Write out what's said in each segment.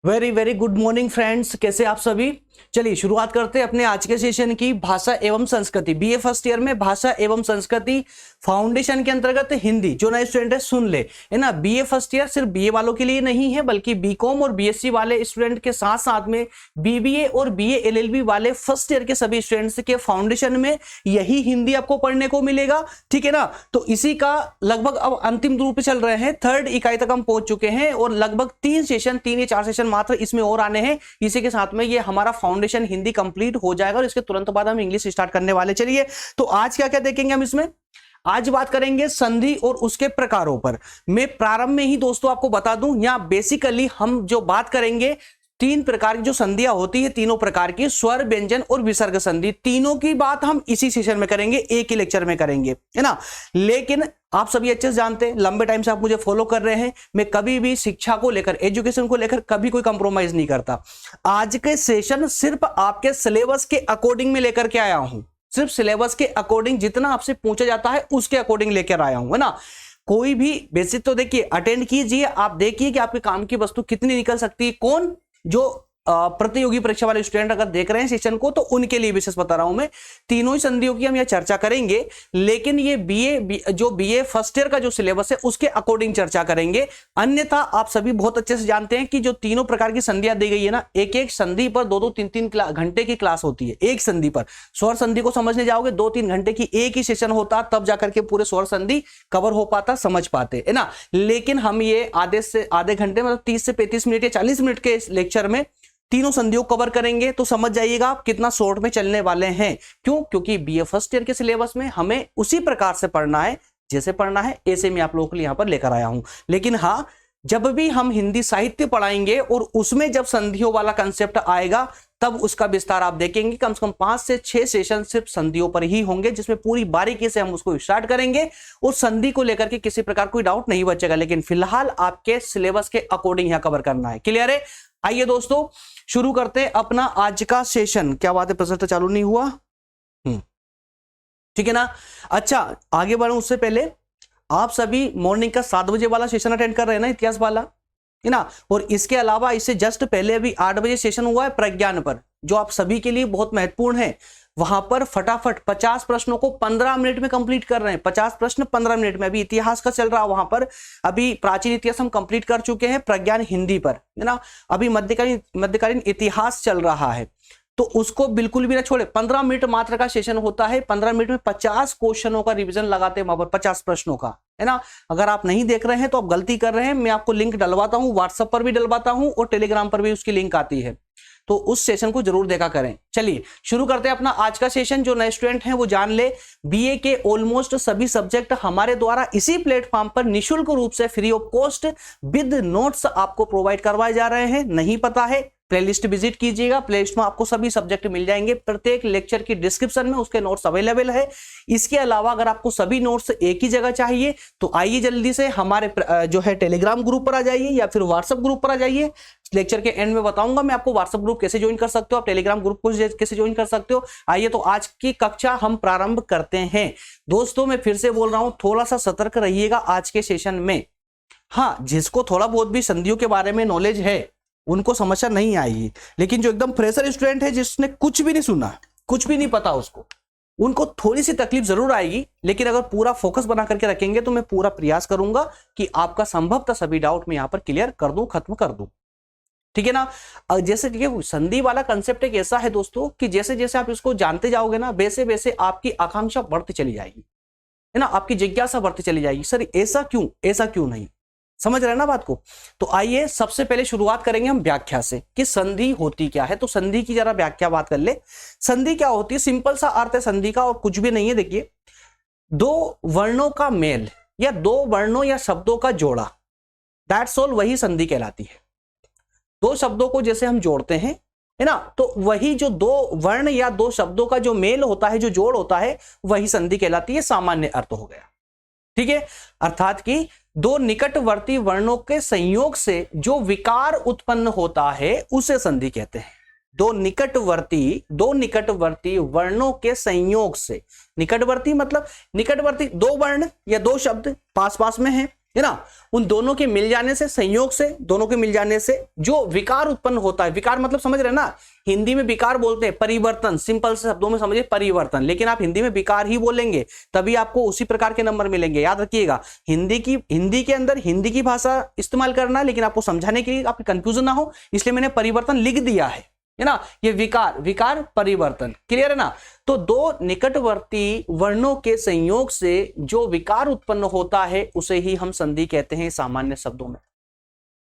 Very very good morning friends, कैसे आप सभी। चलिए शुरुआत करते हैं अपने आज के सेशन की। भाषा एवं संस्कृति, बीए फर्स्ट ईयर में भाषा एवं संस्कृति फाउंडेशन के अंतर्गत हिंदी। जो नए स्टूडेंट है सुन ले, है ना। बीए फर्स्ट ईयर सिर्फ बीए वालों के लिए नहीं है, बल्कि बीकॉम और बीएससी वाले स्टूडेंट के साथ साथ में बीबीए और बीए एलएलबी वाले फर्स्ट ईयर के सभी स्टूडेंट्स के फाउंडेशन में यही हिंदी आपको पढ़ने को मिलेगा, ठीक है ना। तो इसी का लगभग अब अंतिम रूप चल रहे हैं, थर्ड इकाई तक हम पहुंच चुके हैं और लगभग 3 या 4 सेशन मात्र इसमें और आने हैं। इसी के साथ में ये हमारा फाउंडेशन हिंदी कंप्लीट हो जाएगा और इसके तुरंत बाद हम इंग्लिश स्टार्ट करने वाले। चलिए तो आज क्या क्या देखेंगे हम इसमें। आज बात करेंगे संधि और उसके प्रकारों पर। मैं प्रारंभ में ही दोस्तों आपको बता दूं, यहां बेसिकली हम जो बात करेंगे 3 प्रकार की जो संधियां होती है, तीनों प्रकार की, स्वर, व्यंजन और विसर्ग संधि, तीनों की बात हम इसी सेशन में करेंगे, एक ही लेक्चर में करेंगे, है ना। लेकिन आप सभी अच्छे से जानते हैं, लंबे टाइम से आप मुझे फॉलो कर रहे हैं, मैं कभी भी शिक्षा को लेकर, एजुकेशन को लेकर कभी कोई कंप्रोमाइज नहीं करता। आज के सेशन सिर्फ आपके सिलेबस के अकॉर्डिंग में लेकर के आया हूं, सिर्फ सिलेबस के अकॉर्डिंग, जितना आपसे पूछा जाता है उसके अकॉर्डिंग लेकर आया हूं, है ना। कोई भी बेसिक तो देखिए, अटेंड कीजिए, आप देखिए कि आपके काम की वस्तु कितनी निकल सकती है। कौन जो प्रतियोगी परीक्षा वाले स्टूडेंट अगर देख रहे हैं सेशन को, तो उनके लिए विशेष बता रहा हूं मैं। तीनों ही संधियों की हम यह चर्चा करेंगे, लेकिन ये बीए फर्स्ट ईयर का जो सिलेबस है उसके अकॉर्डिंग चर्चा करेंगे। अन्यथा आप सभी बहुत अच्छे से जानते हैं कि जो तीनों प्रकार की संधियां दी गई है ना, एक एक संधि पर 2-2, 3-3 घंटे की क्लास होती है एक संधि पर। स्वर संधि को समझने जाओगे 2-3 घंटे की एक ही सेशन होता, तब जाकर के पूरे स्वर संधि कवर हो पाता, समझ पाते, है ना। लेकिन हम ये आधे घंटे मतलब 30 से 35 मिनट या 40 मिनट के लेक्चर में तीनों संधियों कवर करेंगे, तो समझ जाइएगा आप कितना शॉर्ट में चलने वाले हैं। क्यों? क्योंकि बीए फर्स्ट ईयर के सिलेबस में हमें उसी प्रकार से पढ़ना है, जैसे पढ़ना है ऐसे मैं आप लोगों के लिए यहां पर लेकर आया हूं। लेकिन हाँ, जब भी हम हिंदी साहित्य पढ़ाएंगे और उसमें जब संधियों वाला कंसेप्ट आएगा, तब उसका विस्तार आप देखेंगे। कम से कम 5 से 6 सेशन सिर्फ संधियों पर ही होंगे, जिसमें पूरी बारीकी से हम उसको स्टार्ट करेंगे और संधि को लेकर के किसी प्रकार कोई डाउट नहीं बचेगा। लेकिन फिलहाल आपके सिलेबस के अकॉर्डिंग यहां कवर करना है। क्लियर है? आइए दोस्तों शुरू करते हैं अपना आज का सेशन। क्या बात है, प्रेजेंटर चालू नहीं हुआ? ठीक है ना। अच्छा, आगे बढ़ूं उससे पहले आप सभी मॉर्निंग का 7 बजे वाला सेशन अटेंड कर रहे हैं ना, इतिहास वाला, है ना। और इसके अलावा इससे जस्ट पहले अभी 8 बजे सेशन हुआ है प्रज्ञान पर, जो आप सभी के लिए बहुत महत्वपूर्ण है। वहां पर फटाफट 50 प्रश्नों को 15 मिनट में कंप्लीट कर रहे हैं। 50 प्रश्न 15 मिनट में। अभी इतिहास का चल रहा, वहां पर अभी प्राचीन इतिहास हम कंप्लीट कर चुके हैं प्रज्ञान हिंदी पर, है ना। अभी मध्यकालीन इतिहास चल रहा है, तो उसको बिल्कुल भी ना छोड़े। 15 मिनट मात्र का सेशन होता है। 15 मिनट में 50 क्वेश्चनों का रिवीजन लगाते हैं वहां पर, 50 प्रश्नों का, है ना। अगर आप नहीं देख रहे हैं तो आप गलती कर रहे हैं। मैं आपको लिंक डलवाता हूं, व्हाट्सएप पर भी डलवाता हूं और टेलीग्राम पर भी उसकी लिंक आती है, तो उस सेशन को जरूर देखा करें। चलिए शुरू करते हैं अपना आज का सेशन। जो नए स्टूडेंट हैं वो जान ले, बीए के ऑलमोस्ट सभी सब्जेक्ट हमारे द्वारा इसी प्लेटफॉर्म पर निःशुल्क रूप से free of cost with notes आपको प्रोवाइड करवाए जा रहे हैं। नहीं पता है, प्लेलिस्ट विजिट कीजिएगा, प्लेलिस्ट में आपको सभी सब्जेक्ट मिल जाएंगे। प्रत्येक लेक्चर की डिस्क्रिप्शन में उसके नोट्स अवेलेबल है। इसके अलावा अगर आपको सभी नोट्स एक ही जगह चाहिए, तो आइए जल्दी से हमारे जो है टेलीग्राम ग्रुप पर आ जाइए या फिर व्हाट्सएप ग्रुप पर आ जाइए। लेक्चर के एंड में बताऊंगा मैं आपको व्हाट्सएप ग्रुप कैसे ज्वाइन कर सकते हो, आप टेलीग्राम ग्रुप को कैसे ज्वाइन कर सकते हो। आइए तो आज की कक्षा हम प्रारंभ करते हैं। दोस्तों मैं फिर से बोल रहा हूं, थोड़ा सा सतर्क रहिएगा आज के सेशन में। हाँ, जिसको थोड़ा बहुत भी संधियों के बारे में नॉलेज है उनको समस्या नहीं आएगी, लेकिन जो एकदम फ्रेशर स्टूडेंट है, जिसने कुछ भी नहीं सुना, कुछ भी नहीं पता उसको, उनको थोड़ी सी तकलीफ जरूर आएगी। लेकिन अगर पूरा फोकस बना करके रखेंगे तो मैं पूरा प्रयास करूंगा कि आपका संभवतः सभी डाउट में यहां पर क्लियर कर दूं, खत्म कर दूं, ठीक है ना। जैसे देखिए, संधि वाला कंसेप्ट एक ऐसा है दोस्तों कि जैसे जैसे आप इसको जानते जाओगे ना, वैसे वैसे आपकी आकांक्षा बढ़ती चली जाएगी, है ना। आपकी जिज्ञासा बढ़ती चली जाएगी, सर ऐसा क्यों, ऐसा क्यों नहीं। समझ रहे हैं ना बात को। तो आइए सबसे पहले शुरुआत करेंगे हम व्याख्या से कि संधि होती क्या है। तो संधि की जरा व्याख्या बात कर ले। संधि क्या होती है, सिंपल सा अर्थ है संधि का और कुछ भी नहीं है। देखिए, 2 वर्णों का मेल या 2 वर्णों या शब्दों का जोड़ा, दैट्स ऑल, वही संधि कहलाती है। 2 शब्दों को जैसे हम जोड़ते हैं, है ना, तो वही जो 2 वर्ण या 2 शब्दों का जो मेल होता है, जो जोड़ होता है, वही संधि कहलाती है। सामान्य अर्थ हो गया, ठीक है। अर्थात कि 2 निकटवर्ती वर्णों के संयोग से जो विकार उत्पन्न होता है उसे संधि कहते हैं। 2 निकटवर्ती वर्णों के संयोग से, निकटवर्ती मतलब निकटवर्ती 2 वर्ण या 2 शब्द पास पास में हैं, है ना, उन दोनों के मिल जाने से, संयोग से, दोनों के मिल जाने से जो विकार उत्पन्न होता है, विकार मतलब समझ रहे हैं ना, हिंदी में विकार बोलते हैं परिवर्तन, सिंपल से शब्दों में समझिए परिवर्तन, लेकिन आप हिंदी में विकार ही बोलेंगे तभी आपको उसी प्रकार के नंबर मिलेंगे। याद रखिएगा, हिंदी के अंदर हिंदी की भाषा इस्तेमाल करना है, लेकिन आपको समझाने के लिए आपकी कंफ्यूजन ना हो इसलिए मैंने परिवर्तन लिख दिया है ना। ये विकार परिवर्तन, क्लियर है ना। तो दो निकटवर्ती वर्णों के संयोग से जो विकार उत्पन्न होता है उसे ही हम संधि कहते हैं सामान्य शब्दों में।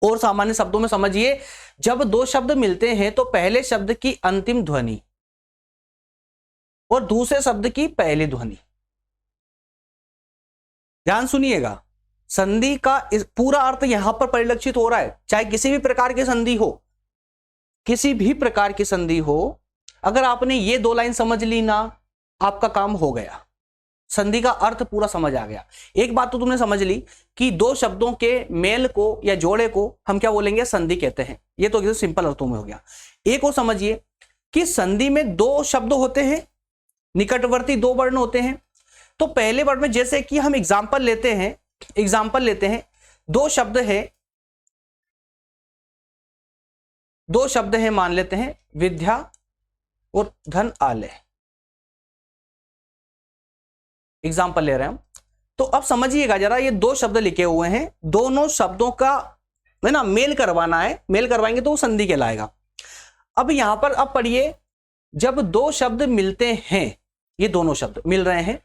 और सामान्य शब्दों में समझिए, जब दो शब्द मिलते हैं तो पहले शब्द की अंतिम ध्वनि और दूसरे शब्द की पहली ध्वनि, ध्यान सुनिएगा, संधि का पूरा अर्थ यहां पर परिलक्षित हो रहा है। चाहे किसी भी प्रकार की संधि हो, किसी भी प्रकार की संधि हो, अगर आपने ये दो लाइन समझ ली ना, आपका काम हो गया, संधि का अर्थ पूरा समझ आ गया। एक बात तो तुमने समझ ली कि दो शब्दों के मेल को या जोड़े को हम क्या बोलेंगे, संधि कहते हैं। ये तो एकदम सिंपल अर्थों में हो गया। एक और समझिए कि संधि में दो शब्द होते हैं, निकटवर्ती दो वर्ण होते हैं। तो पहले वर्ड में जैसे कि हम एग्जाम्पल लेते हैं, दो शब्द हैं मान लेते हैं, विद्या और धन आलय, एग्जाम्पल ले रहे हैं हम। तो अब समझिएगा जरा, ये दो शब्द लिखे हुए हैं, दोनों शब्दों का है ना मेल करवाना है, मेल करवाएंगे तो वो संधि कहलाएगा। अब यहां पर अब पढ़िए, जब दो शब्द मिलते हैं, ये दोनों शब्द मिल रहे हैं,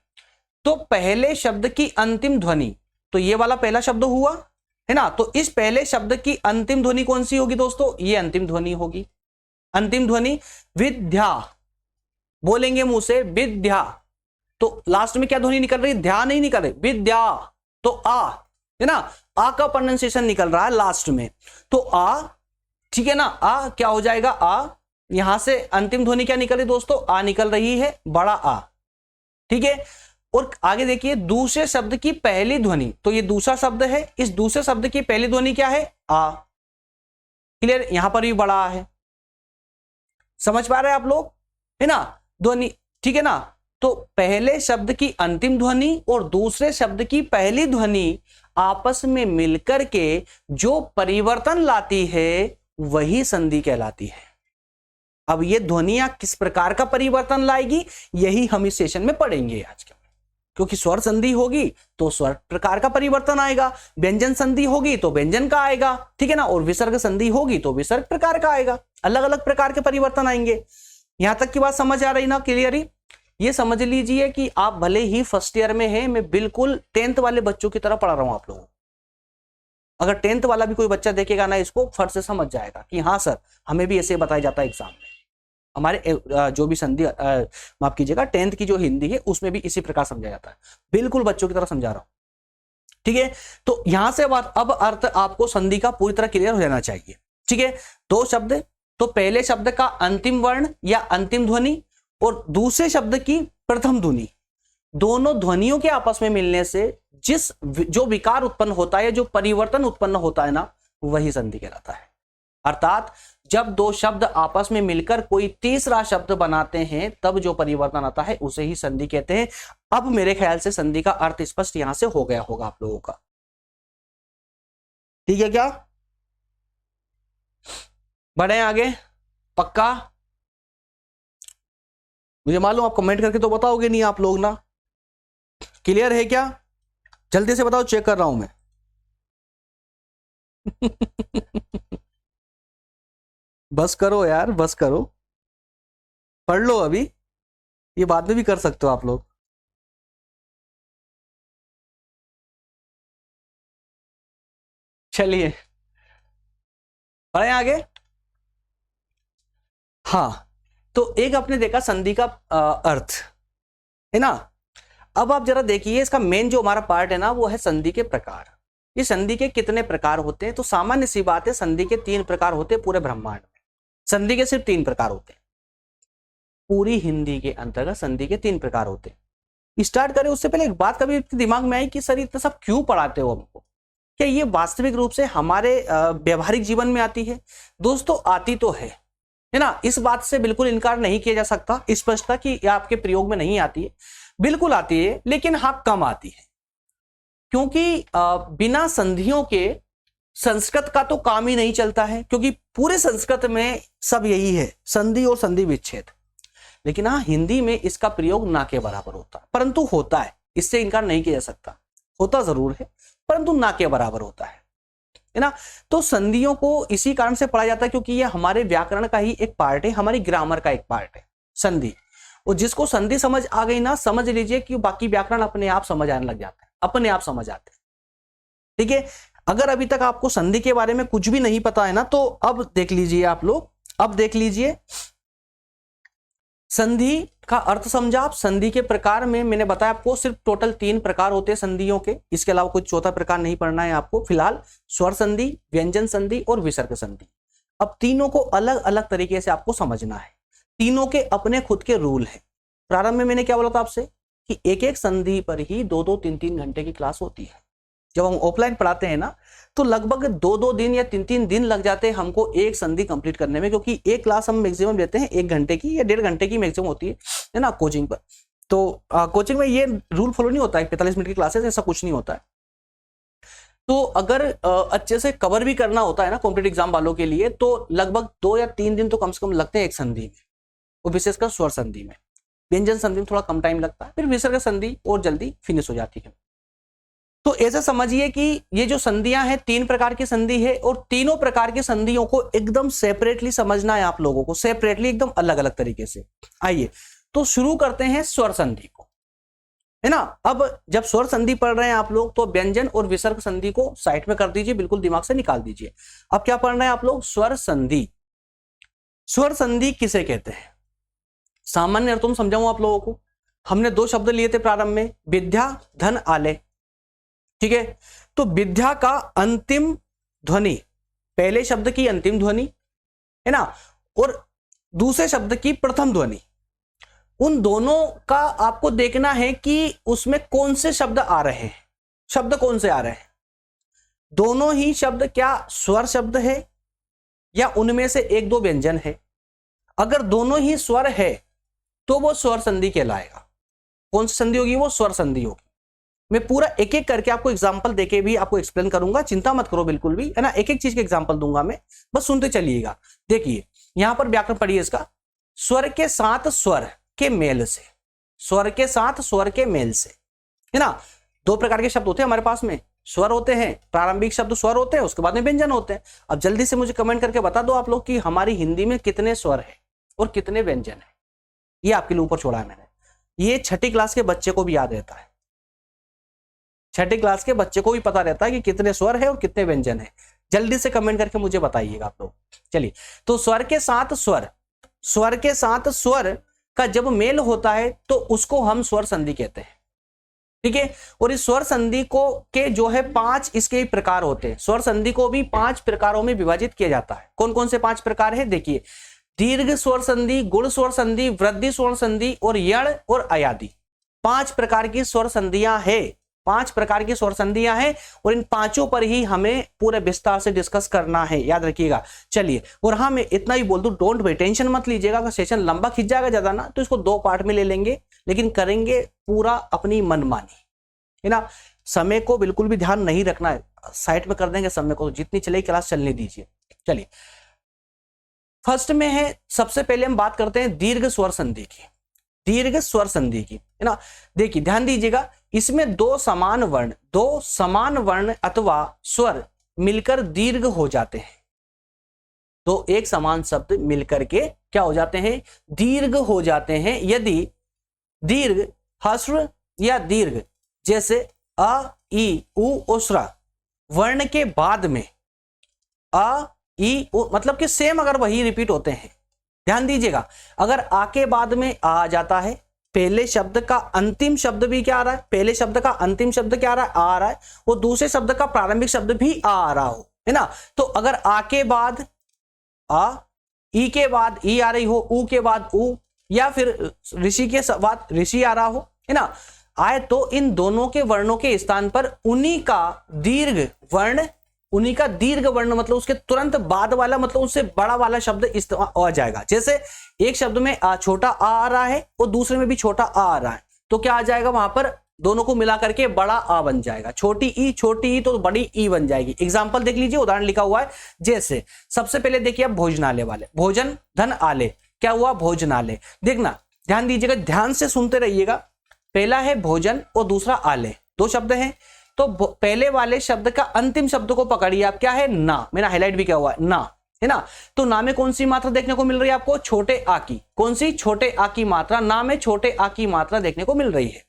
तो पहले शब्द की अंतिम ध्वनि, तो ये वाला पहला शब्द हुआ है ना, तो इस पहले शब्द की अंतिम ध्वनि कौन सी होगी दोस्तों, ये अंतिम ध्वनि होगी। अंतिम ध्वनि विद्या बोलेंगे मुंह से, विद्या, तो लास्ट में क्या ध्वनि निकल रही है, ध्या नहीं निकल रही, विद्या, तो आ है ना, आ का प्रोनाउंसिएशन निकल रहा है लास्ट में, तो आ, ठीक है ना, आ क्या हो जाएगा, आ, यहां से अंतिम ध्वनि क्या निकल रही दोस्तों, आ निकल रही है, बड़ा आ, ठीक है। और आगे देखिए दूसरे शब्द की पहली ध्वनि, तो ये दूसरा शब्द है, इस दूसरे शब्द की पहली ध्वनि क्या है, आ, क्लियर, यहां पर भी बड़ा आ है, समझ पा रहे हैं आप लोग, है ना, ध्वनि, ठीक है ना। तो पहले शब्द की अंतिम ध्वनि और दूसरे शब्द की पहली ध्वनि आपस में मिलकर के जो परिवर्तन लाती है वही संधि कहलाती है। अब ये ध्वनियां किस प्रकार का परिवर्तन लाएगी, यही हम इस सेशन में पढ़ेंगे आज के, क्योंकि स्वर संधि होगी तो स्वर प्रकार का परिवर्तन आएगा, व्यंजन संधि होगी तो व्यंजन का आएगा, ठीक है ना, और विसर्ग संधि होगी तो विसर्ग प्रकार का आएगा, अलग अलग प्रकार के परिवर्तन आएंगे। यहां तक की बात समझ आ रही ना, क्लियरली। ये समझ लीजिए कि आप भले ही फर्स्ट ईयर में हैं, मैं बिल्कुल 10th वाले बच्चों की तरह पढ़ा रहा हूं आप लोगों को। अगर 10th वाला भी कोई बच्चा देखेगा ना इसको, फट से समझ जाएगा कि हाँ सर, हमें भी ऐसे बताया जाता है एग्जाम में। हमारे जो भी संधि, माफ कीजिएगा, 10th की जो हिंदी है उसमें भी इसी प्रकार समझाया जाता है, बिल्कुल बच्चों की तरह समझा रहा हूं, ठीक है। तो यहां से बात, अब अर्थ आपको संधि का पूरी तरह क्लियर हो जाना चाहिए, ठीक है। दो शब्द, तो पहले शब्द का अंतिम वर्ण या अंतिम ध्वनि और दूसरे शब्द की प्रथम ध्वनि, दोनों ध्वनियों के आपस में मिलने से जो विकार उत्पन्न होता है, जो परिवर्तन उत्पन्न होता है ना, वही संधि कहलाता है। अर्थात जब दो शब्द आपस में मिलकर कोई तीसरा शब्द बनाते हैं तब जो परिवर्तन आता है उसे ही संधि कहते हैं। अब मेरे ख्याल से संधि का अर्थ स्पष्ट यहां से हो गया होगा आप लोगों का, ठीक है क्या, बढ़े आगे, पक्का। मुझे मालूम आप कमेंट करके तो बताओगे नहीं आप लोग ना, क्लियर है क्या, जल्दी से बताओ, चेक कर रहा हूं मैं। बस करो यार, बस करो, पढ़ लो अभी, ये बाद में भी कर सकते हो आप लोग। चलिए बढ़े आगे। हाँ, तो एक आपने देखा संधि का अर्थ, है ना। अब आप जरा देखिए, इसका मेन जो हमारा पार्ट है ना, वो है संधि के प्रकार। ये संधि के कितने प्रकार होते हैं, तो सामान्य सी बात है, संधि के 3 प्रकार होते हैं पूरे ब्रह्मांड में। संधि के सिर्फ 3 प्रकार होते हैं पूरी हिंदी के अंतर्गत, संधि के 3 प्रकार होते हैं। स्टार्ट करें उससे पहले एक बात कभी दिमाग में आई कि सर इतना सब क्यों पढ़ाते हो हमको, क्या ये वास्तविक रूप से हमारे व्यवहारिक जीवन में आती है? दोस्तों आती तो है ना, इस बात से बिल्कुल इनकार नहीं किया जा सकता, स्पष्टता कि आपके प्रयोग में नहीं आती है, बिल्कुल आती है, लेकिन हाँ कम आती है। क्योंकि बिना संधियों के संस्कृत का तो काम ही नहीं चलता है, क्योंकि पूरे संस्कृत में सब यही है, संधि और संधि विच्छेद। लेकिन हाँ, हिंदी में इसका प्रयोग ना के बराबर होता है, परंतु होता है, इससे इनकार नहीं किया जा सकता, होता जरूर है परंतु ना के बराबर होता है ना। तो संधियों को इसी कारण से पढ़ा जाता है क्योंकि ये हमारे व्याकरण का ही एक पार्ट है, हमारी ग्रामर का एक पार्ट है संधि। और जिसको संधि समझ आ गई ना, समझ लीजिए कि बाकी व्याकरण अपने आप समझ आने लग जाता है, अपने आप समझ आते हैं। ठीक है, अगर अभी तक आपको संधि के बारे में कुछ भी नहीं पता है ना, तो अब देख लीजिए आप लोग, अब देख लीजिए संधि का अर्थ समझा आप। संधि के प्रकार में मैंने बताया आपको सिर्फ टोटल 3 प्रकार होते हैं संधियों के, इसके अलावा कोई चौथा प्रकार नहीं पढ़ना है आपको फिलहाल। स्वर संधि, व्यंजन संधि और विसर्ग संधि। अब तीनों को अलग अलग तरीके से आपको समझना है, तीनों के अपने खुद के रूल हैं। प्रारंभ में मैंने क्या बोला था आपसे कि एक एक संधि पर ही 2-2, 3-3 घंटे की क्लास होती है। जब हम ऑफलाइन पढ़ाते हैं ना, तो लगभग 2-2 दिन या 3-3 दिन लग जाते हैं हमको एक संधि कंप्लीट करने में, क्योंकि एक क्लास हम मैक्सिमम लेते हैं 1 घंटे की या 1.5 घंटे की मैक्सिमम होती है ना कोचिंग पर। तो कोचिंग में ये रूल फॉलो नहीं होता है 45 मिनट की क्लासेस, ऐसा कुछ नहीं होता है। तो अगर अच्छे से कवर भी करना होता है ना कॉम्पिटेटिव एग्जाम वालों के लिए, तो लगभग 2 या 3 दिन तो कम से कम लगते हैं एक संधि में, और विशेषकर स्वर संधि में। व्यंजन संधि में थोड़ा कम टाइम लगता है, फिर विसर्ग संधि और जल्दी फिनिश हो जाती है। तो ऐसा समझिए कि ये जो संधियां हैं 3 प्रकार की संधि है, और तीनों प्रकार की संधियों को एकदम सेपरेटली समझना है आप लोगों को, सेपरेटली एकदम अलग अलग तरीके से। आइए तो शुरू करते हैं स्वर संधि को, है ना। अब जब स्वर संधि पढ़ रहे हैं आप लोग, तो व्यंजन और विसर्ग संधि को साइड में कर दीजिए, बिल्कुल दिमाग से निकाल दीजिए। अब क्या पढ़ रहे हैं आप लोग? स्वर संधि। स्वर संधि किसे कहते हैं? सामान्य अर्थों में समझाऊं आप लोगों को। हमने 2 शब्द लिए थे प्रारंभ में, विद्या, धन, आलय। ठीक है, तो विद्या का अंतिम ध्वनि, पहले शब्द की अंतिम ध्वनि, है ना, और दूसरे शब्द की प्रथम ध्वनि, उन दोनों का आपको देखना है कि उसमें कौन से शब्द आ रहे हैं। शब्द कौन से आ रहे हैं? दोनों ही शब्द क्या स्वर शब्द है या उनमें से 1-2 व्यंजन है? अगर दोनों ही स्वर है तो वो स्वर संधि कहलाएगा। कौन सी संधि होगी? वो स्वर संधि होगी। मैं पूरा एक एक करके आपको एग्जांपल देके भी आपको एक्सप्लेन करूंगा, चिंता मत करो बिल्कुल भी, है ना। एक एक चीज के एग्जांपल दूंगा मैं, बस सुनते चलिएगा। देखिए यहां पर व्याकरण पढ़िए इसका, स्वर के साथ स्वर के मेल से, स्वर के साथ स्वर के मेल से, है ना। 2 प्रकार के शब्द होते हैं हमारे पास में, स्वर होते हैं, प्रारंभिक शब्द स्वर होते हैं, उसके बाद में व्यंजन होते हैं। अब जल्दी से मुझे कमेंट करके बता दो आप लोग कि हमारी हिंदी में कितने स्वर है और कितने व्यंजन है। ये आपके लिए ऊपर छोड़ा है मैंने, ये 6ठी क्लास के बच्चे को भी याद रहता है, 6ठी क्लास के बच्चे को भी पता रहता है कि कितने स्वर है और कितने व्यंजन है। जल्दी से कमेंट करके मुझे बताइएगा आप लोग। चलिए, तो स्वर के साथ स्वर, स्वर के साथ स्वर का जब मेल होता है तो उसको हम स्वर संधि कहते हैं। ठीक है, और इस स्वर संधि को के जो है 5 इसके प्रकार होते हैं। स्वर संधि को भी 5 प्रकारों में विभाजित किया जाता है। कौन कौन से 5 प्रकार है? देखिए, दीर्घ स्वर संधि, गुण स्वर संधि, वृद्धि स्वर संधि और यण और अयादि। 5 प्रकार की स्वर संधियां है, 5 प्रकार की स्वर संधियां हैं, और इन 5 पर ही हमें पूरे विस्तार से डिस्कस करना है, याद रखिएगा। चलिए, और हाँ मैं इतना ही बोल दूं, डोंट वे, टेंशन मत लीजिएगा। अगर सेशन लंबा खिंच जाएगा ज्यादा ना, तो इसको 2 पार्ट में ले लेंगे, लेकिन करेंगे पूरा अपनी मनमानी, है ना। समय को बिल्कुल भी ध्यान नहीं रखना है, साइड में कर देंगे समय को, जितनी चलेगी क्लास चलने दीजिए। चलिए, फर्स्ट में है, सबसे पहले हम बात करते हैं दीर्घ स्वर संधि की, दीर्घ स्वर संधि की, है ना। देखिए ध्यान दीजिएगा, इसमें 2 समान वर्ण अथवा स्वर मिलकर दीर्घ हो जाते हैं। तो एक समान शब्द मिलकर के क्या हो जाते हैं? दीर्घ हो जाते हैं। यदि दीर्घ, ह्रस्व या दीर्घ, जैसे अ, ई, उ, ओसरा वर्ण के बाद में अ, ई, उ, मतलब कि सेम अगर वही रिपीट होते हैं। ध्यान दीजिएगा, अगर आ के बाद में आ जाता है, पहले शब्द का अंतिम शब्द भी क्या आ रहा है? पहले शब्द का अंतिम शब्द क्या आ रहा है? आ रहा है, और दूसरे शब्द का प्रारंभिक शब्द भी आ रहा हो, है ना। तो अगर आ के बाद आ, ई के बाद ई आ रही हो, उ के बाद उ, या फिर ऋषि के बाद ऋषि आ रहा हो, है ना, आए, तो इन दोनों के वर्णों के स्थान पर उन्हीं का दीर्घ वर्ण, उन्हीं का दीर्घ वर्ण मतलब उसके तुरंत बाद वाला, मतलब उससे बड़ा वाला शब्द इस्तेमाल आ जाएगा। जैसे एक शब्द में छोटा आ रहा है और दूसरे में भी छोटा आ रहा है, तो क्या आ जाएगा वहां पर? दोनों को मिला करके बड़ा आ बन जाएगा। छोटी ई तो बड़ी ई बन जाएगी। एग्जाम्पल देख लीजिए, उदाहरण लिखा हुआ है। जैसे सबसे पहले देखिए अब भोजनालय वाले, भोजन धन आले, क्या हुआ भोजनालय। देखना ध्यान दीजिएगा, ध्यान से सुनते रहिएगा। पहला है भोजन और दूसरा आले, दो शब्द हैं। तो पहले वाले शब्द का अंतिम शब्द को पकड़िए आप, क्या है ना, मैंने हाईलाइट भी किया हुआ है ना, है ना। तो ना में कौन सी मात्रा देखने को मिल रही है आपको, छोटे आ की। कौन सी, छोटे आ की मात्रा। ना में छोटे आ की मात्रा देखने को मिल रही है,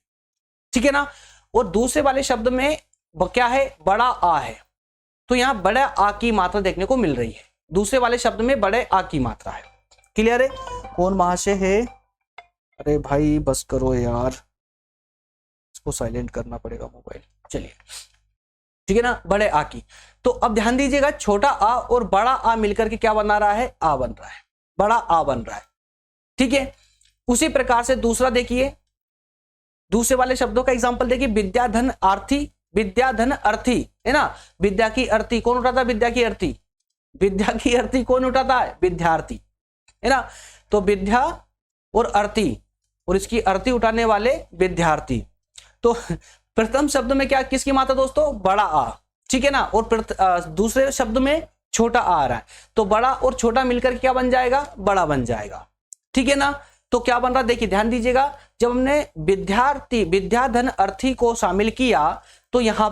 ठीक है ना। और दूसरे वाले शब्द में क्या है, बड़ा आ है, तो यहां बड़ा आ की मात्रा देखने को मिल रही है। दूसरे वाले शब्द में बड़े आ की मात्रा है। क्लियर है। कौन महाशय है, अरे भाई बस करो यार, इसको साइलेंट करना पड़ेगा मोबाइल। चलिए ठीक है ना, बड़े आ की। तो अब ध्यान दीजिएगा, छोटा आ और बड़ा आ मिलकर के क्या बना रहा है, आ बन रहा है, बड़ा आ बन रहा है, ठीक है। उसी प्रकार से दूसरा देखिए, दूसरे वाले शब्दों का एग्जांपल देखिए, विद्याधन आर्थी, विद्याधन अर्थी, है ना। विद्या की अर्थी कौन उठाता है, विद्या की अर्थी, विद्या की अर्थी कौन उठाता है, विद्यार्थी, है ना। तो विद्या और अर्थी, और इसकी अर्थी उठाने वाले विद्यार्थी। तो प्रथम शब्द में क्या, किसकी मात्रा दोस्तों, बड़ा आ, ठीक है ना। और दूसरे शब्द में छोटा आ रहा है, तो बड़ा और छोटा मिलकर क्या बन जाएगा, बड़ा बन जाएगा, ठीक है ना। तो क्या बन रहा है, देखिए ध्यान दीजिएगा, जब हमने विद्यार्थी, विद्याधन अर्थी को शामिल किया, तो यहां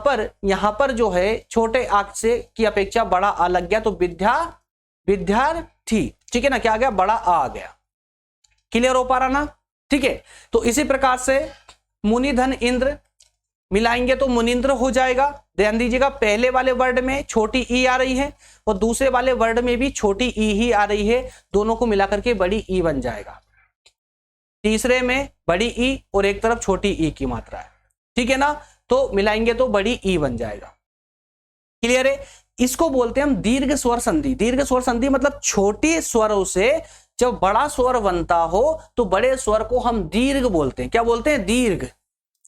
पर जो है छोटे आ से की अपेक्षा बड़ा आ लग गया, तो विद्यार्थी, ठीक है ना, क्या आ गया, बड़ा आ गया। क्लियर हो पा रहा ना, ठीक है। तो इसी प्रकार से मुनिधन इंद्र मिलाएंगे तो मुनिंद्र हो जाएगा। ध्यान दीजिएगा, पहले वाले वर्ड में छोटी ई आ रही है और दूसरे वाले वर्ड में भी छोटी ई ही आ रही है, दोनों को मिलाकर के बड़ी ई बन जाएगा। तीसरे में बड़ी ई और एक तरफ छोटी ई की मात्रा है, ठीक है ना। तो मिलाएंगे तो बड़ी ई बन जाएगा। क्लियर है। इसको बोलते हैं हम दीर्घ स्वर संधि। दीर्घ स्वर संधि मतलब छोटे स्वरों से जब बड़ा स्वर बनता हो तो बड़े स्वर को हम दीर्घ बोलते हैं। क्या बोलते हैं, दीर्घ, है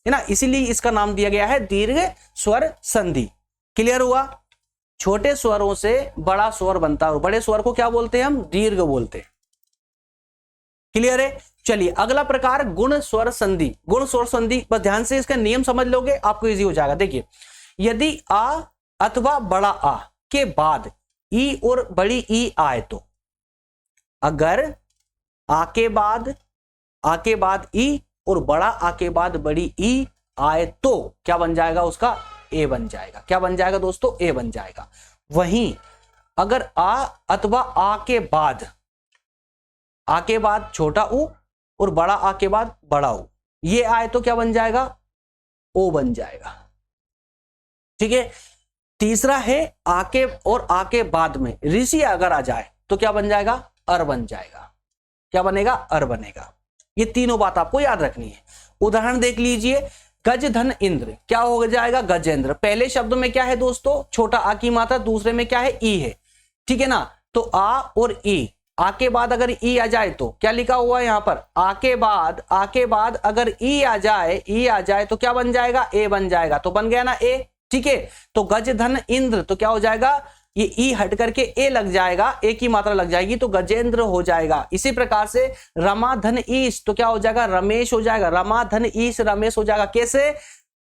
ना। इसीलिए इसका नाम दिया गया है दीर्घ स्वर संधि। क्लियर हुआ। छोटे स्वरों से बड़ा स्वर बनता है, बड़े स्वर को क्या बोलते हैं हम, दीर्घ बोलते हैं। क्लियर है। चलिए अगला प्रकार गुण स्वर संधि। गुण स्वर संधि, बस ध्यान से इसका नियम समझ लोगे आपको इजी हो जाएगा। देखिए, यदि आ अथवा बड़ा आ के बाद ई और बड़ी ई आए तो, अगर आ के बाद ई और बड़ा आ के बाद बड़ी ई आए तो क्या बन जाएगा, उसका ए बन जाएगा। क्या बन जाएगा दोस्तों, ए बन जाएगा। वहीं अगर आ अथवा आ के बाद छोटा ऊ और बड़ा आ के बाद बड़ा ऊ ये आए तो क्या बन जाएगा, ओ बन जाएगा, ठीक है। तीसरा है आके और आके बाद में ऋषि अगर आ जाए तो क्या बन जाएगा, अर बन जाएगा। क्या बनेगा, अर बनेगा। ये तीनों बात आपको याद रखनी है। उदाहरण देख लीजिए, गज धन इंद्र, क्या हो जाएगा, गजेंद्र। पहले शब्द में क्या है दोस्तों, छोटा आ की मात्रा, दूसरे में क्या है, ई है, ठीक है ना। तो आ और ई, आ के बाद अगर ई आ जाए तो क्या लिखा हुआ है यहां पर, आ के बाद अगर ई आ जाए तो क्या बन जाएगा, ए बन जाएगा। तो बन गया ना ए, ठीक है। तो गज धन इंद्र तो क्या हो जाएगा, ये ई हट करके ए लग जाएगा, ए की मात्रा लग जाएगी तो गजेंद्र हो जाएगा। इसी प्रकार से रमा धन ईश तो क्या हो जाएगा, रमेश हो जाएगा। रमा धन ईश रमेश हो जाएगा। कैसे,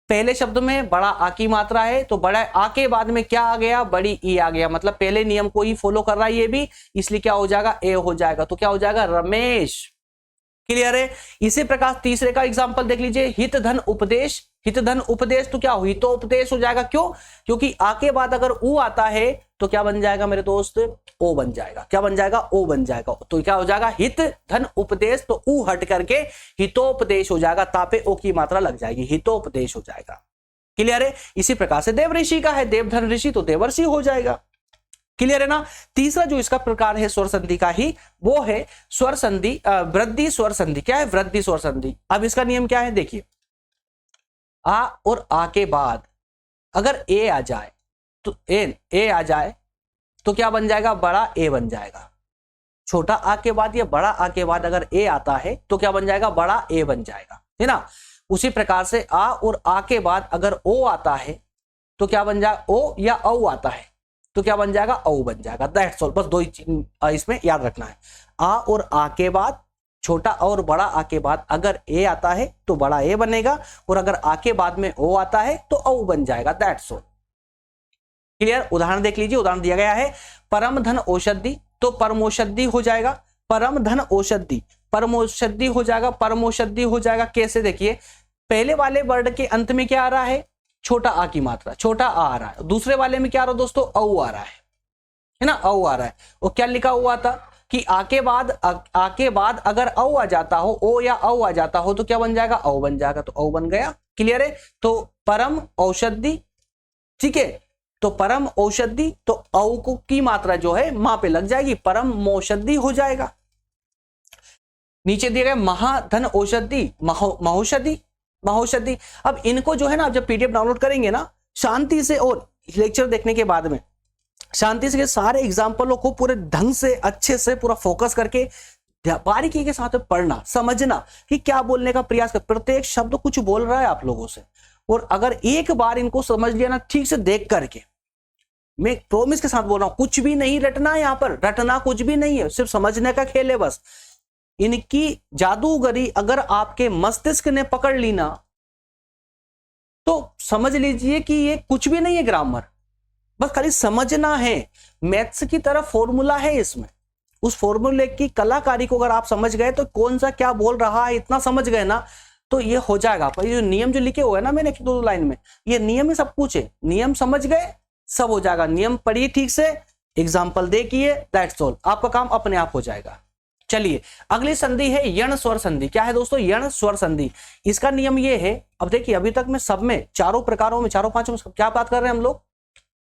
पहले शब्द में बड़ा आ की मात्रा है तो बड़ा आ के बाद में क्या आ गया, बड़ी ई आ गया, मतलब पहले नियम को ही फॉलो कर रहा है ये भी, इसलिए क्या हो जाएगा, ए हो जाएगा। तो क्या हो जाएगा, रमेश। क्लियर है। इसी प्रकार तीसरे का एग्जांपल देख लीजिए, हित धन उपदेश। हित धन उपदेश तो क्या, हितोपदेश हो जाएगा। क्यों, क्योंकि आ के बाद अगर ऊ आता है तो क्या बन जाएगा मेरे दोस्त, ओ बन जाएगा। क्या बन जाएगा, ओ बन जाएगा। तो क्या हो जाएगा, हित धन उपदेश, तो ऊ हट करके हितोपदेश हो जाएगा, तापे ओ की मात्रा लग जाएगी, हितोपदेश हो जाएगा। क्लियर है। इसी प्रकार से देव ऋषि का है, देवधन ऋषि तो देवर्षि हो जाएगा। क्लियर है ना। तीसरा जो इसका प्रकार है स्वर संधि का ही, वो है स्वर संधि, वृद्धि स्वर संधि। क्या है, वृद्धि स्वर संधि। अब इसका नियम क्या है, देखिए, आ और आ के बाद अगर ए आ जाए तो ए आ जाए तो क्या बन जाएगा, बड़ा ए बन जाएगा। छोटा आ के बाद या बड़ा आ के बाद अगर ए आता है तो क्या बन जाएगा, बड़ा ए बन जाएगा, है ना। उसी प्रकार से आ और आ के बाद अगर ओ आता है तो क्या बन जाएगा, ओ या औ आता है तो क्या बन जाएगा, औ बन जाएगा। That's all. बस दो ही इसमें याद रखना है, आ और आ के बाद छोटा और बड़ा आ के बाद अगर ए आता है तो बड़ा ए बनेगा, और अगर आ के बाद में ओ आता है तो औ बन जाएगा। That's all. क्लियर। उदाहरण देख लीजिए, उदाहरण दिया गया है परम धन औषधि, तो परमौषधि हो जाएगा, परम धन औषधि, परमौषधि हो जाएगा, परमौषधि हो जाएगा। कैसे? देखिए, पहले वाले वर्ड के अंत में क्या आ रहा है? छोटा आ की मात्रा, छोटा आ रहा है। दूसरे वाले में क्या आ रहा है दोस्तों? औ आ रहा है ना, औ आ रहा है। वो क्या लिखा हुआ था कि आके बाद अगर औ आ जाता हो, ओ या औ आ जाता हो तो क्या बन जाएगा? औ बन जाएगा, तो औ बन गया। क्लियर है। तो परम औषधि, ठीक है, तो परम औषधि, तो औ को की मात्रा जो है मां पे लग जाएगी, परम मौषधि हो जाएगा। नीचे दिए गए महाधन औषधि, महौषधि, महौषधि। अब इनको जो है ना, जब पीडीएफ डाउनलोड करेंगे ना शांति से, और लेक्चर देखने के बाद में शांति से सारे एग्जाम्पलों को पूरे ढंग से अच्छे से पूरा फोकस करके बारीकी के साथ पढ़ना, समझना कि क्या बोलने का प्रयास कर, प्रत्येक शब्द कुछ बोल रहा है आप लोगों से। और अगर एक बार इनको समझ लिया ना ठीक से देख करके, मैं प्रॉमिस के साथ बोल रहा हूं, कुछ भी नहीं रटना है यहां पर, रटना कुछ भी नहीं है, सिर्फ समझने का खेल है बस। इनकी जादूगरी अगर आपके मस्तिष्क ने पकड़ ली ना तो समझ लीजिए कि ये कुछ भी नहीं है ग्रामर, बस खाली समझना है। मैथ्स की तरह फॉर्मूला है इसमें, उस फॉर्मूले की कलाकारी को अगर आप समझ गए तो कौन सा क्या बोल रहा है इतना समझ गए ना तो ये हो जाएगा। पर ये जो नियम जो लिखे हुए हैं ना मैंने एक दो लाइन में, ये नियम ही सब कुछ है, नियम समझ गए सब हो जाएगा। नियम पढ़िए ठीक से, एग्जाम्पल देखिए, दैट्स ऑल, आपका काम अपने आप हो जाएगा। चलिए अगली संधि है यण स्वर संधि। क्या है दोस्तों? यण स्वर संधि। इसका नियम ये है, अब देखिए अभी तक मैं सब में चारों प्रकारों में, चारों पांचों में क्या बात कर रहे हैं हम लोग?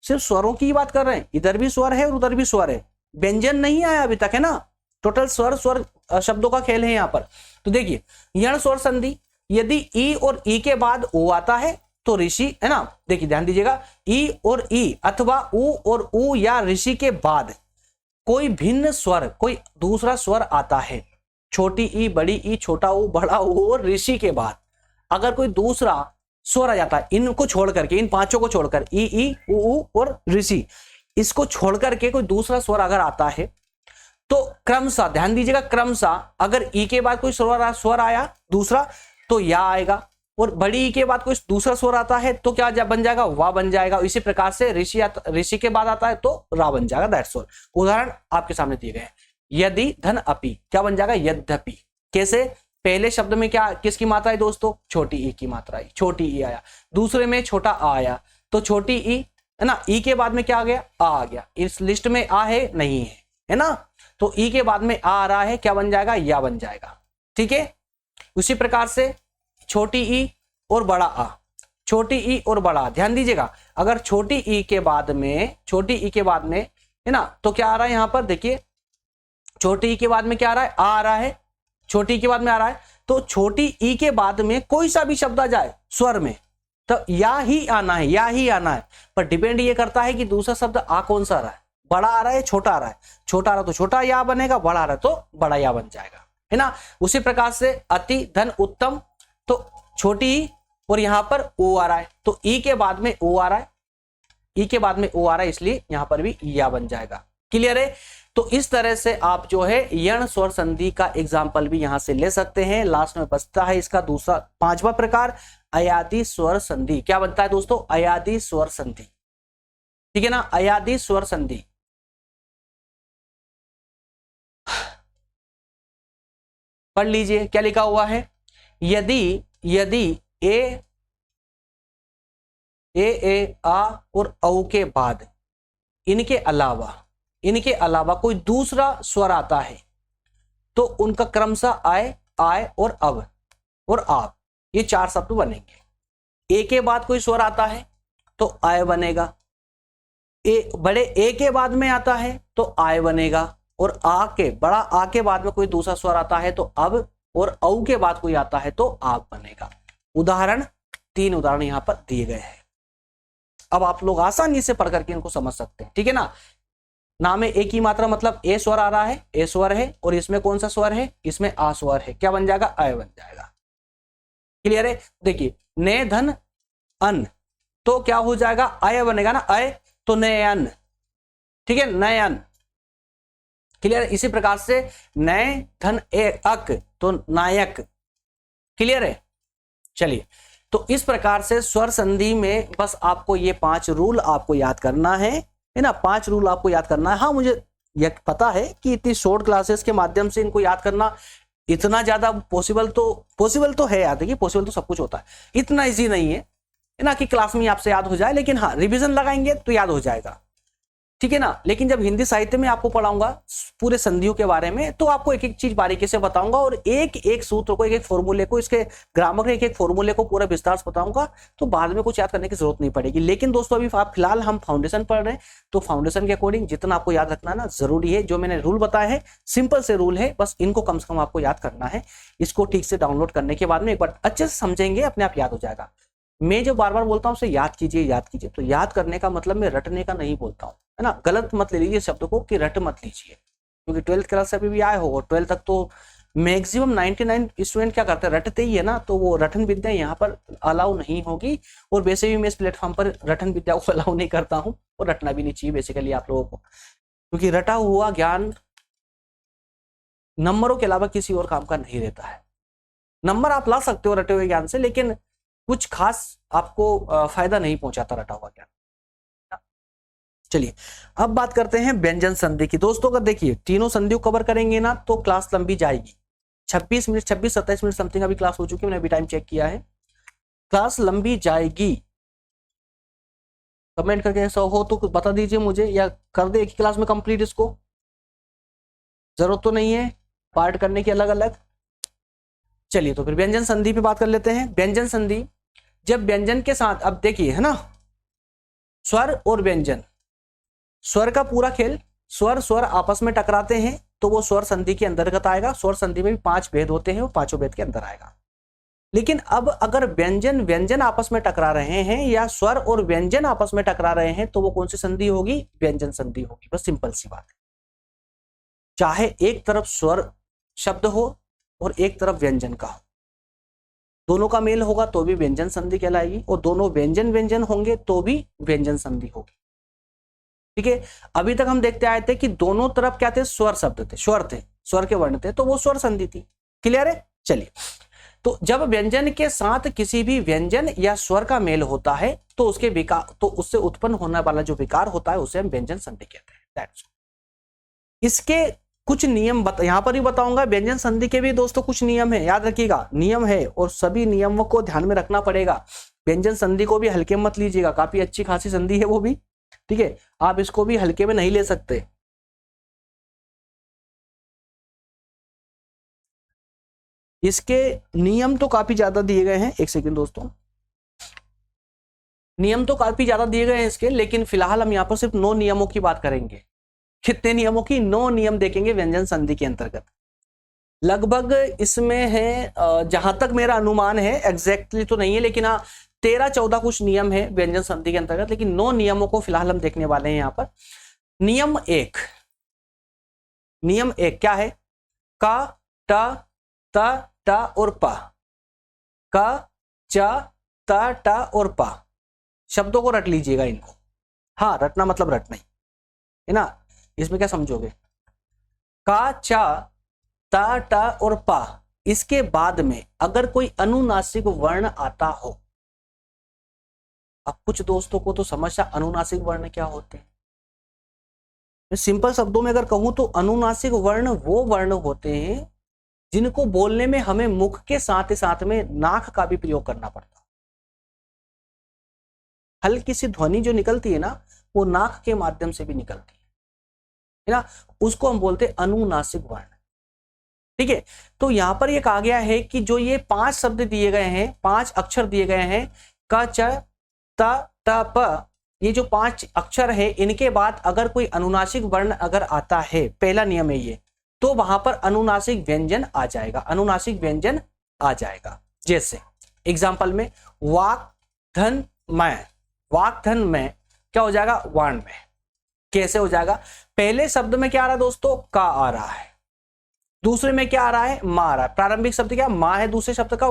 सिर्फ स्वरों की बात कर रहे हैं। इधर भी स्वर है और उधर भी स्वर है, व्यंजन नहीं आया अभी तक, है ना। टोटल स्वर स्वर शब्दों का खेल है यहाँ पर। तो देखिए यण स्वर संधि, यदि ई और ई के बाद ओ आता है तो ऋषि, है ना, देखिए ध्यान दीजिएगा, ई और ई अथवा ऊ और ऊ या ऋषि के बाद कोई भिन्न स्वर, कोई दूसरा स्वर आता है, छोटी ई, बड़ी ई, छोटा ऊ, बड़ा ऊ, और ऋषि के बाद अगर कोई दूसरा स्वर आ जाता है, इनको छोड़ करके, इन पांचों को छोड़कर, ई ई, ऊ और ऋषि, इसको छोड़ करके कोई दूसरा स्वर अगर आता है तो क्रमशः, ध्यान दीजिएगा, क्रमशः अगर ई के बाद कोई स्वर आया दूसरा तो या आएगा, और बड़ी ई के बाद कोई दूसरा स्वर आता है तो क्या बन जाएगा? वा बन जाएगा। इसी प्रकार से ऋषि के बाद आता है तो रा बन जाएगा। That's all. उदाहरण आपके सामने दिए गए हैं। यदि धन अपि, क्या बन जाएगा? यद्यपि। कैसे? पहले शब्द में क्या, किसकी मात्रा है दोस्तों? छोटी ई की मात्रा है, छोटी ई आया। दूसरे में छोटा आ आया, तो छोटी ई, है ना, ई के बाद में क्या आ गया? आ गया। इस लिस्ट में आ है नहीं है ना, तो ई के बाद में आ रहा है, क्या बन जाएगा? या बन जाएगा। ठीक है। उसी प्रकार से छोटी ई और बड़ा आ, छोटी ई और बड़ा, ध्यान दीजिएगा, अगर छोटी ई के बाद में, छोटी ई के बाद में, है ना, तो क्या आ रहा है यहां पर? देखिए छोटी ई के बाद में क्या आ रहा है? आ रहा है, छोटी ई के बाद में आ रहा है, तो छोटी ई के बाद में कोई सा भी शब्द आ जाए स्वर में तो या ही आना है, या ही आना है। पर डिपेंड ये करता है कि दूसरा शब्द आ कौन सा आ रहा है, बड़ा आ रहा है, छोटा आ रहा है। छोटा आ रहा है तो छोटा या बनेगा, बड़ा आ रहा है तो बड़ा या बन जाएगा, है ना। उसी प्रकार से अति, धन, उत्तम, तो छोटी ई और यहां पर ओ आ रहा है, तो ई के बाद में ओ आ रहा है, ई के बाद में ओ आ रहा है, इसलिए यहां पर भी या बन जाएगा। क्लियर है। तो इस तरह से आप जो है यण स्वर संधि का एग्जाम्पल भी यहां से ले सकते हैं। लास्ट में बचता है इसका दूसरा, पांचवा प्रकार, अयादि स्वर संधि। क्या बनता है दोस्तों? अयादि स्वर संधि। ठीक है ना, अयादि स्वर संधि। पढ़ लीजिए क्या लिखा हुआ है। यदि ए आ और औ के बाद इनके अलावा कोई दूसरा स्वर आता है तो उनका क्रमशः आय और अब और आप, ये चार शब्द बनेंगे। ए के बाद कोई स्वर आता है तो आय बनेगा, बड़े ए के बाद में आता है तो आय बनेगा, और बड़ा आ के बाद में कोई दूसरा स्वर आता है तो अब, और औ के बाद कोई आता है तो आप बनेगा। उदाहरण, 3 उदाहरण यहां पर दिए गए हैं। अब आप लोग आसानी से पढ़ करके इनको समझ सकते हैं। ठीक है ना। नाम है ए की मात्रा, मतलब ए स्वर आ रहा है, ए स्वर है, और इसमें कौन सा स्वर है? इसमें आ स्वर है, क्या बन जाएगा? आय बन जाएगा। क्लियर है। देखिए ने, धन, अन, तो क्या हो जाएगा? आय बनेगा ना, आय, तो नयन। ठीक है, नयन। क्लियर है। इसी प्रकार से नए धन अक तो नायक, क्लियर है। चलिए, तो इस प्रकार से स्वर संधि में बस आपको ये 5 रूल आपको याद करना है ना, 5 रूल आपको याद करना है। हाँ, मुझे यह पता है कि इतनी शॉर्ट क्लासेस के माध्यम से इनको याद करना इतना ज्यादा पॉसिबल तो है, याद है कि पॉसिबल तो सब कुछ होता है, इतना इजी नहीं है ना कि क्लास में आपसे याद हो जाए, लेकिन हाँ रिवीजन लगाएंगे तो याद हो जाएगा, ठीक है ना। लेकिन जब हिंदी साहित्य में आपको पढ़ाऊंगा पूरे संधियों के बारे में, तो आपको एक एक चीज बारीकी से बताऊंगा और एक एक सूत्र को, एक एक फॉर्मूले को, इसके ग्रामर के एक एक फॉर्मूले को पूरा विस्तार से बताऊंगा, तो बाद में कुछ याद करने की जरूरत नहीं पड़ेगी। लेकिन दोस्तों अभी आप फिलहाल हम फाउंडेशन पढ़ रहे हैं, तो फाउंडेशन के अकॉर्डिंग जितना आपको याद रखना है ना जरूरी है। जो मैंने रूल बताए हैं सिंपल से रूल है, बस इनको कम से कम आपको याद करना है। इसको ठीक से डाउनलोड करने के बाद में एक बार अच्छे से समझेंगे, अपने आप याद हो जाएगा। मैं जो बार बार बोलता हूं उसे याद कीजिए, याद कीजिए, तो याद करने का मतलब मैं रटने का नहीं बोलता हूं, है ना। गलत मत ले लीजिए शब्द को कि रट मत लीजिए, क्योंकि 12th क्लास से अभी भी आए हो और 12th तक तो मैक्सिमम 99 स्टूडेंट क्या करते हैं, रटते ही है ना। तो वो रटन विद्या यहाँ पर अलाउ नहीं होगी, और वैसे भी मैं इस प्लेटफॉर्म पर रटन विद्या को अलाउ नहीं करता हूँ, और रटना भी नहीं चाहिए बेसिकली आप लोगों को, क्योंकि रटा हुआ ज्ञान नंबरों के अलावा किसी और काम का नहीं रहता है। नंबर आप ला सकते हो रटे हुए ज्ञान से, लेकिन कुछ खास आपको फायदा नहीं पहुंचाता रटा हुआ ज्ञान। चलिए अब बात करते हैं व्यंजन संधि की। दोस्तों अगर देखिए तीनों संधियों कवर करेंगे ना तो क्लास लंबी जाएगी, 26 मिनट 26-27 मिनट समथिंग अभी क्लास हो चुकी है, मैंने अभी टाइम चेक किया है, क्लास लंबी जाएगी। कमेंट करके ऐसा हो तो बता दीजिए मुझे, या कर दे एक ही क्लास में कंप्लीट इसको, जरूरत तो नहीं है पार्ट करने की अलग अलग। चलिए तो फिर व्यंजन संधि पे बात कर लेते हैं। व्यंजन संधि जब व्यंजन के साथ, अब देखिए है ना, स्वर और व्यंजन, स्वर का पूरा खेल, स्वर आपस में टकराते हैं तो वो स्वर संधि के अंतर्गत आएगा। स्वर संधि में भी 5 भेद होते हैं, वो 5 भेद के अंदर आएगा। लेकिन अब अगर व्यंजन आपस में टकरा रहे हैं या स्वर और व्यंजन आपस में टकरा रहे हैं, तो वो कौन सी संधि होगी, व्यंजन संधि होगी। बस सिंपल सी बात है। चाहे एक तरफ स्वर शब्द हो और एक तरफ व्यंजन का हो, दोनों का मेल होगा तो भी व्यंजन संधि कहलाएगी, और दोनों व्यंजन होंगे तो भी व्यंजन संधि होगी, ठीक है। अभी तक हम देखते आए थे कि दोनों तरफ क्या थे, स्वर शब्द थे, स्वर के वर्ण थे, तो वो स्वर संधि थी, क्लियर है। चलिए, तो जब व्यंजन के साथ किसी भी व्यंजन या स्वर का मेल होता है तो उसके विकार, तो उससे उत्पन्न होने वाला जो विकार होता है उसे हम व्यंजन संधि कहते हैं। इसके कुछ नियम यहां पर ही बताऊंगा। व्यंजन संधि के भी दोस्तों कुछ नियम है, याद रखिएगा, नियम है और सभी नियमों को ध्यान में रखना पड़ेगा। व्यंजन संधि को भी हल्के मत लीजिएगा, काफी अच्छी खासी संधि है वो भी, ठीक है, आप इसको भी हल्के में नहीं ले सकते। इसके नियम तो काफी ज्यादा दिए गए हैं, एक सेकंड दोस्तों, नियम तो काफी ज्यादा दिए गए हैं इसके, लेकिन फिलहाल हम यहाँ पर सिर्फ 9 नियमों की बात करेंगे। कितने नियमों की, 9 नियम देखेंगे व्यंजन संधि के अंतर्गत। लगभग इसमें है, जहां तक मेरा अनुमान है, एग्जैक्टली तो नहीं है, लेकिन हाँ 13-14 कुछ नियम है व्यंजन संधि के अंतर्गत, लेकिन 9 नियमों को फिलहाल हम देखने वाले हैं यहाँ पर। नियम एक क्या है, का, ट और प, का, च, त और प शब्दों को रट लीजिएगा इनको। हाँ, रटना मतलब रटना ही है ना, इसमें क्या समझोगे, का, चा, ता और पा, इसके बाद में अगर कोई अनुनासिक वर्ण आता हो, अब कुछ दोस्तों को तो समस्या अनुनासिक वर्ण क्या होते हैं। मैं सिंपल शब्दों में अगर कहूं तो अनुनासिक वर्ण वो वर्ण होते हैं जिनको बोलने में हमें मुख के साथ में नाक का भी प्रयोग करना पड़ता है। हल्की सी ध्वनि जो निकलती है ना, वो नाक के माध्यम से भी निकलती है ना, उसको हम बोलते हैं अनुनासिक वर्ण, ठीक है। तो यहां पर ये कहा गया है कि जो ये 5 शब्द दिए गए हैं, 5 अक्षर दिए गए हैं, क, च, त, प, ये जो 5 अक्षर है, इनके बाद अगर कोई अनुनासिक वर्ण अगर आता है, पहला नियम है ये, तो वहां पर अनुनासिक व्यंजन आ जाएगा, अनुनासिक व्यंजन आ जाएगा। जैसे एग्जाम्पल में वाक धन मैं, वाक धन में क्या हो जाएगा, वाण में। कैसे हो जाएगा, पहले शब्द में क्या आ रहा है दोस्तों, का आ रहा है, दूसरे में क्या आ रहा है, मा आ रहा है। प्रारंभिक शब्द क्या, मा है दूसरे शब्द का,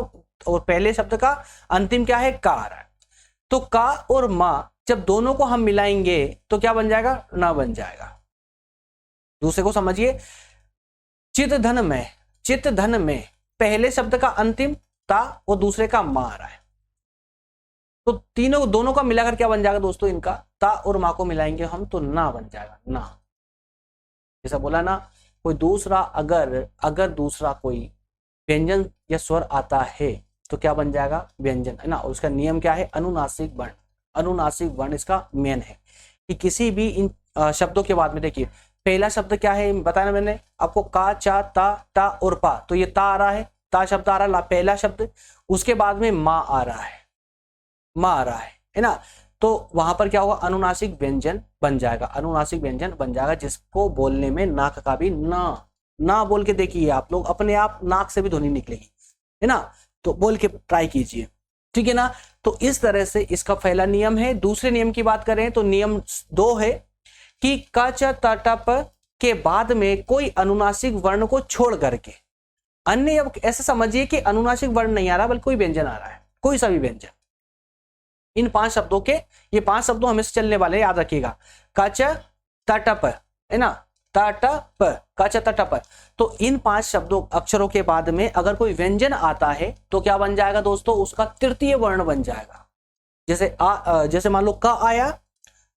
और पहले शब्द का अंतिम क्या है, का आ रहा है। तो का और मा जब दोनों को हम मिलाएंगे तो क्या बन जाएगा, ना बन जाएगा। दूसरे को समझिए। चित धन में पहले शब्द का अंतिम ता और दूसरे का मा आ रहा है, तो दोनों का मिलाकर क्या बन जाएगा दोस्तों, इनका ता और मा को मिलाएंगे हम तो ना बन जाएगा, ना। जैसा बोला ना, कोई दूसरा अगर दूसरा कोई व्यंजन या स्वर आता है तो क्या बन जाएगा, व्यंजन, है ना। और उसका नियम क्या है, अनुनासिक वर्ण। अनुनासिक वर्ण इसका मेन है कि किसी भी इन शब्दों के बाद में, देखिए पहला शब्द क्या है बताया मैंने आपको, का, चा, ता, टा और पा, तो ये ता आ रहा है, ता शब्द आ रहा है पहला शब्द, उसके बाद में मा आ रहा है, मा आ रहा है ना। तो वहां पर क्या होगा, अनुनासिक व्यंजन बन जाएगा, अनुनासिक व्यंजन बन जाएगा, जिसको बोलने में नाक का भी ना बोल के देखिए आप लोग, अपने आप नाक से भी ध्वनि निकलेगी, है ना। तो बोल के ट्राई कीजिए, ठीक है ना। तो इस तरह से इसका पहला नियम है। दूसरे नियम की बात करें तो नियम 2 है कि क, च, त, ट, प के बाद में कोई अनुनासिक वर्ण को छोड़ करके अन्य, अब ऐसे समझिए कि अनुनासिक वर्ण नहीं आ रहा बल्कि कोई व्यंजन आ रहा है, कोई सा भी व्यंजन। इन 5 शब्दों के, ये 5 शब्दों हमेशा चलने वाले, याद रखिएगा, क, च, त, ट, प, है ना, त, ट, प, क, च, त, ट, प। तो इन 5 शब्दों अक्षरों के बाद में अगर कोई व्यंजन आता है तो क्या बन जाएगा दोस्तों, उसका तृतीय वर्ण बन जाएगा। जैसे जैसे मान लो क आया